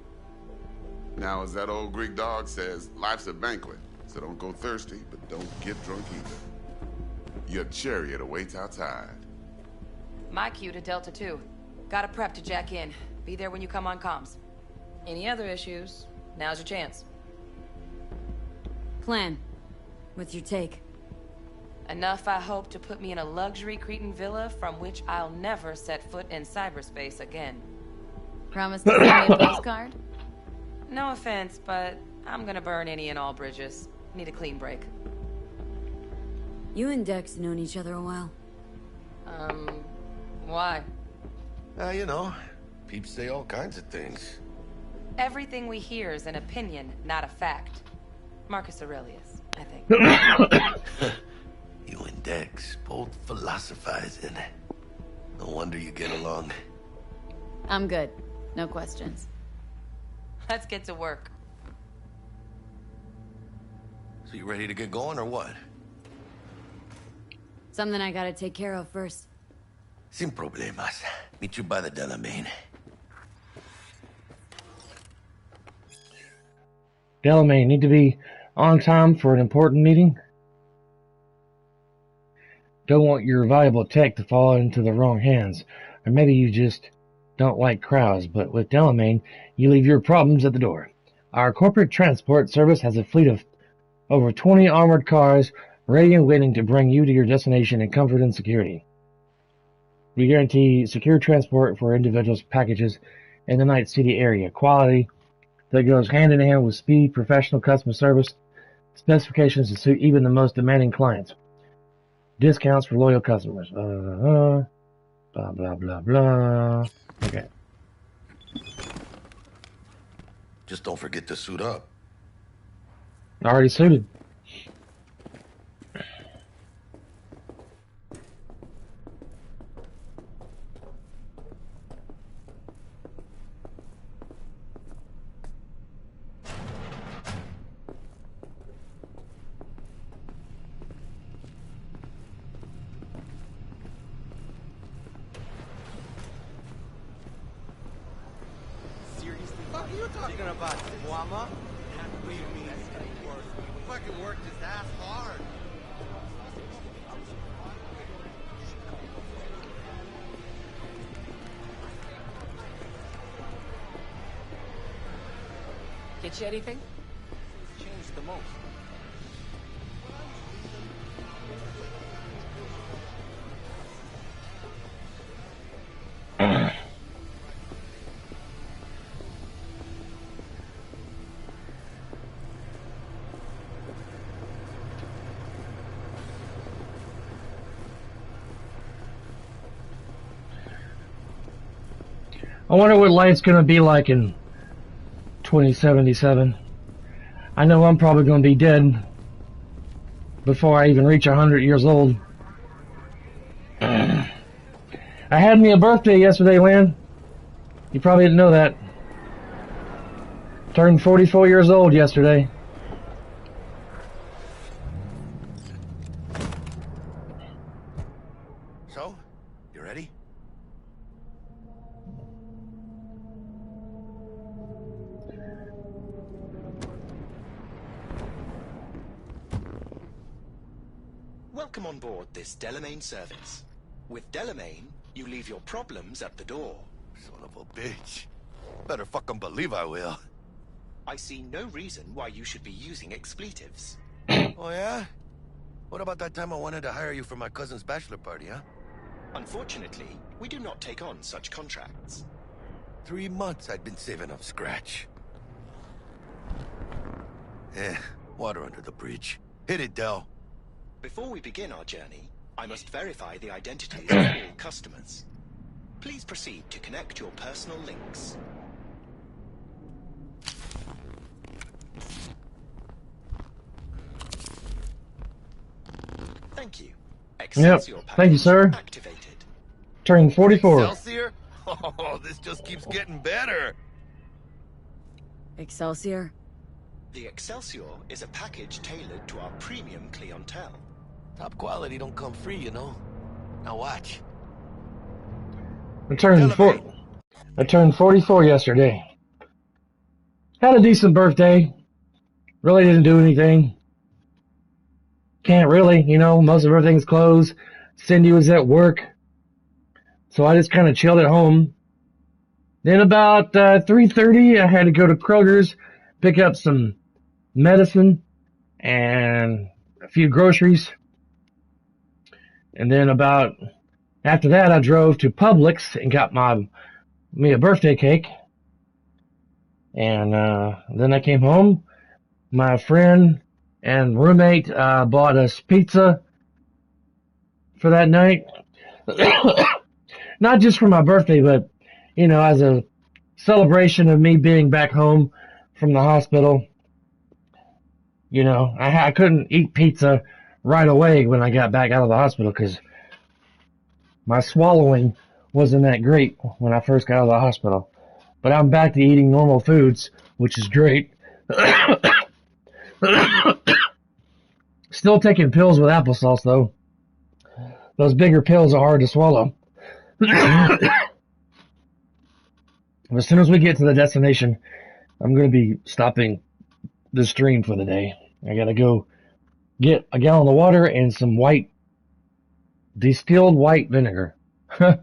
Now, as that old Greek dog says, life's a banquet, so don't go thirsty, but don't get drunk either. Your chariot awaits outside. My cue to Delta 2. Gotta prep to jack in. Be there when you come on comms. Any other issues, now's your chance. Plan. What's your take? Enough, I hope, to put me in a luxury Cretan villa from which I'll never set foot in cyberspace again. Promise to send me a postcard? No offense, but I'm gonna burn any and all bridges. Need a clean break. You and Dex known each other a while. Why? You know, peeps say all kinds of things. Everything we hear is an opinion, not a fact. Marcus Aurelius, I think. You and Dex both philosophizing. No wonder you get along. I'm good. No questions. Let's get to work. So you ready to get going or what? Something I gotta take care of first. Sin problemas. Meet you by the Delamain. Delamain, need to be on time for an important meeting. Don't want your valuable tech to fall into the wrong hands. Or maybe you just don't like crowds, but with Delamain, you leave your problems at the door. Our corporate transport service has a fleet of over 20 armored cars ready and waiting to bring you to your destination in comfort and security. We guarantee secure transport for individuals' packages in the Night City area. Quality that goes hand in hand with speed, professional customer service, specifications to suit even the most demanding clients. Discounts for loyal customers. Blah, blah, blah, blah. Okay. Just don't forget to suit up. Already suited. Talking about Guama? Believe me, fucking worked his ass hard. Get you anything? Changed the most. I wonder what life's gonna be like in 2077. I know I'm probably gonna be dead before I even reach 100 years old. I had me a birthday yesterday, Lynn. You probably didn't know that. Turned 44 years old yesterday. So, you ready? Welcome on board this Delamain service. With Delamain, you leave your problems at the door. Son of a bitch. Better fucking believe I will. I see no reason why you should be using expletives. Oh yeah? What about that time I wanted to hire you for my cousin's bachelor party, huh? Unfortunately, we do not take on such contracts. 3 months I'd been saving up scratch. Water under the bridge. Hit it, Del. Before we begin our journey, I must verify the identities of all customers. Please proceed to connect your personal links. Thank you. Yep. Thank you, sir. Activated. Turning 44. Excelsior? Oh, this just keeps getting better. Excelsior? The Excelsior is a package tailored to our premium clientele. Top quality don't come free, you know. Now watch. I turned 44 yesterday. Had a decent birthday. Really didn't do anything. Can't really, most of everything's closed. Cindy was at work. So I just kind of chilled at home. Then about 3:30, I had to go to Kroger's, pick up some medicine and a few groceries. And then after that, I drove to Publix and got me a birthday cake. And then I came home. My friend and roommate bought us pizza for that night. Not just for my birthday, but, as a celebration of me being back home from the hospital. I couldn't eat pizza right away when I got back out of the hospital because my swallowing wasn't that great when I first got out of the hospital. But I'm back to eating normal foods, which is great. Still taking pills with applesauce, though. Those bigger pills are hard to swallow. As soon as we get to the destination, I'm going to be stopping the stream for the day. I got to go get a gallon of water and some distilled white vinegar from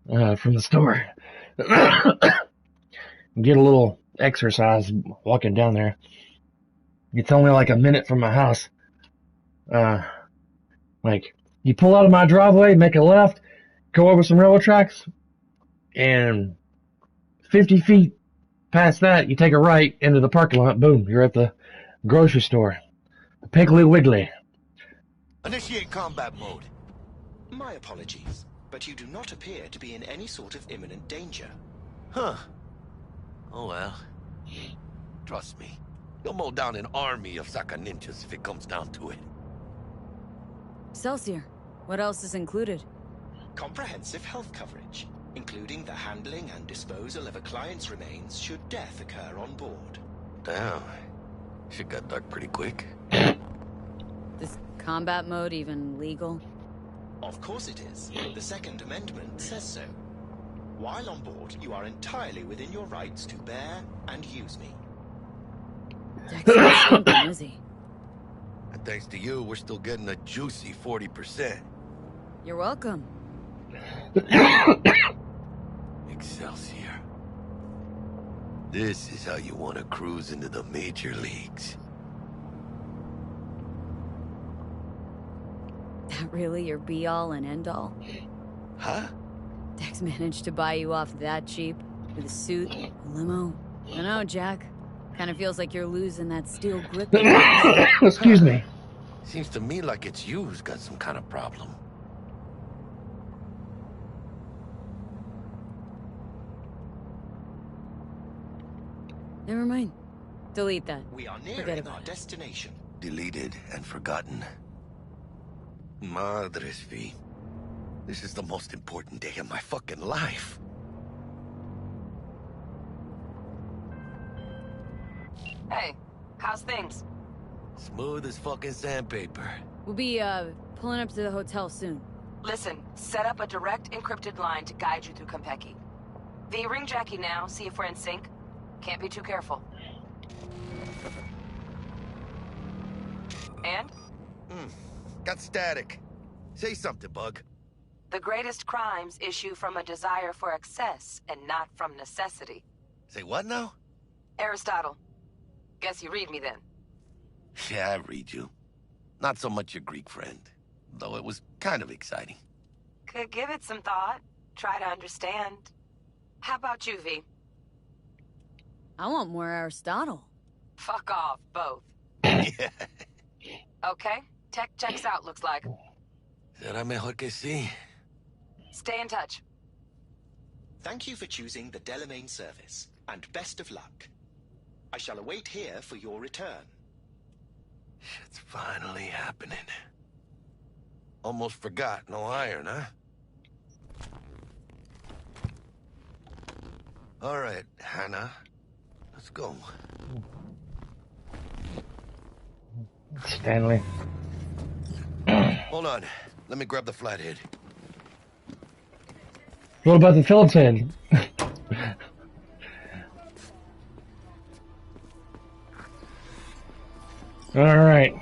the store. Get a little exercise walking down there. It's only like a minute from my house. You pull out of my driveway, make a left, go over some railroad tracks, and 50 feet past that, you take a right into the parking lot. Boom, you're at the grocery store. Piggly Wiggly. Initiate combat mode. My apologies, but you do not appear to be in any sort of imminent danger. Huh. Oh well. Trust me, you'll mow down an army of Saka ninjas if it comes down to it. Excelsior, what else is included? Comprehensive health coverage, including the handling and disposal of a client's remains should death occur on board. Damn. Shit got dark pretty quick. Is combat mode even legal? Of course it is. The Second Amendment says so. While on board, you are entirely within your rights to bear and use me. Dexter's stinking, is he? And thanks to you, we're still getting a juicy 40%. You're welcome. Excelsior. This is how you want to cruise into the major leagues. That really your be-all and end-all? Huh? Dex managed to buy you off that cheap? With a suit, a limo? I don't know, Jack. Kinda feels like you're losing that steel grip. Excuse me. Seems to me like it's you who's got some kind of problem. Never mind. Delete that. We are Forget nearing about our it. destination. Deleted and forgotten. Madres V. This is the most important day of my fucking life. Hey, how's things? Smooth as fucking sandpaper. We'll be, pulling up to the hotel soon. Listen, set up a direct encrypted line to guide you through Konpeki. V, ring Jackie now, see if we're in sync. Can't be too careful. And? Got static. Say something, Bug. The greatest crimes issue from a desire for excess and not from necessity. Say what now? Aristotle. Guess you read me then. Yeah, I read you. Not so much your Greek friend, though it was kind of exciting. Could give it some thought. Try to understand. How about you, V? I want more Aristotle. Fuck off, both. Yeah. Okay, tech checks out, looks like. Será mejor que sí. Stay in touch. Thank you for choosing the Delamain service, and best of luck. I shall await here for your return. Shit's finally happening. Almost forgot, no iron, huh? All right, Hannah. Let's go. Stanley. Hold on. Let me grab the flathead. What about the Phillips head? All right.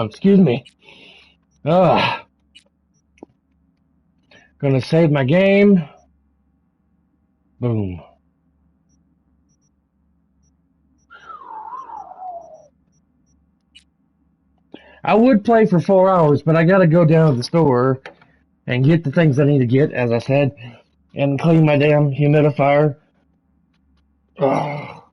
Excuse me. Gonna save my game. Boom. I would play for 4 hours, but I gotta go down to the store and get the things I need to get, as I said, and clean my damn humidifier. Ugh.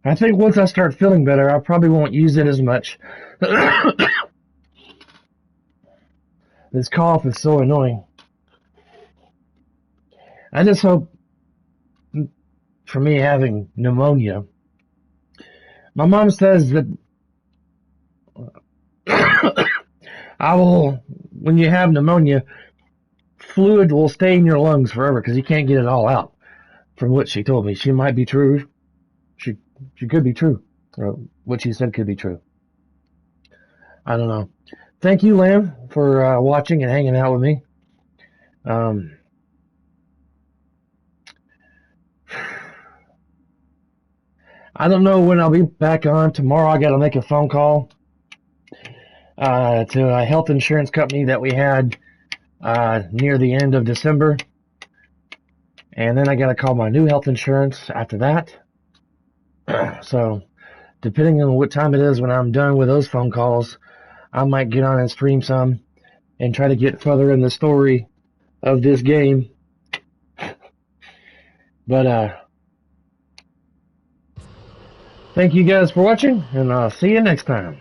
I think once I start feeling better, I probably won't use it as much. This cough is so annoying. I just hope, for me having pneumonia, my mom says that when you have pneumonia, fluid will stay in your lungs forever because you can't get it all out. From what she told me, she might be true. She could be true. Or what she said could be true. I don't know. Thank you, Lamb, for watching and hanging out with me. I don't know when I'll be back on. Tomorrow I got to make a phone call to a health insurance company that we had near the end of December. And then I got to call my new health insurance after that. So, depending on what time it is when I'm done with those phone calls, I might get on and stream some and try to get further in the story of this game. But, thank you guys for watching, and I'll see you next time.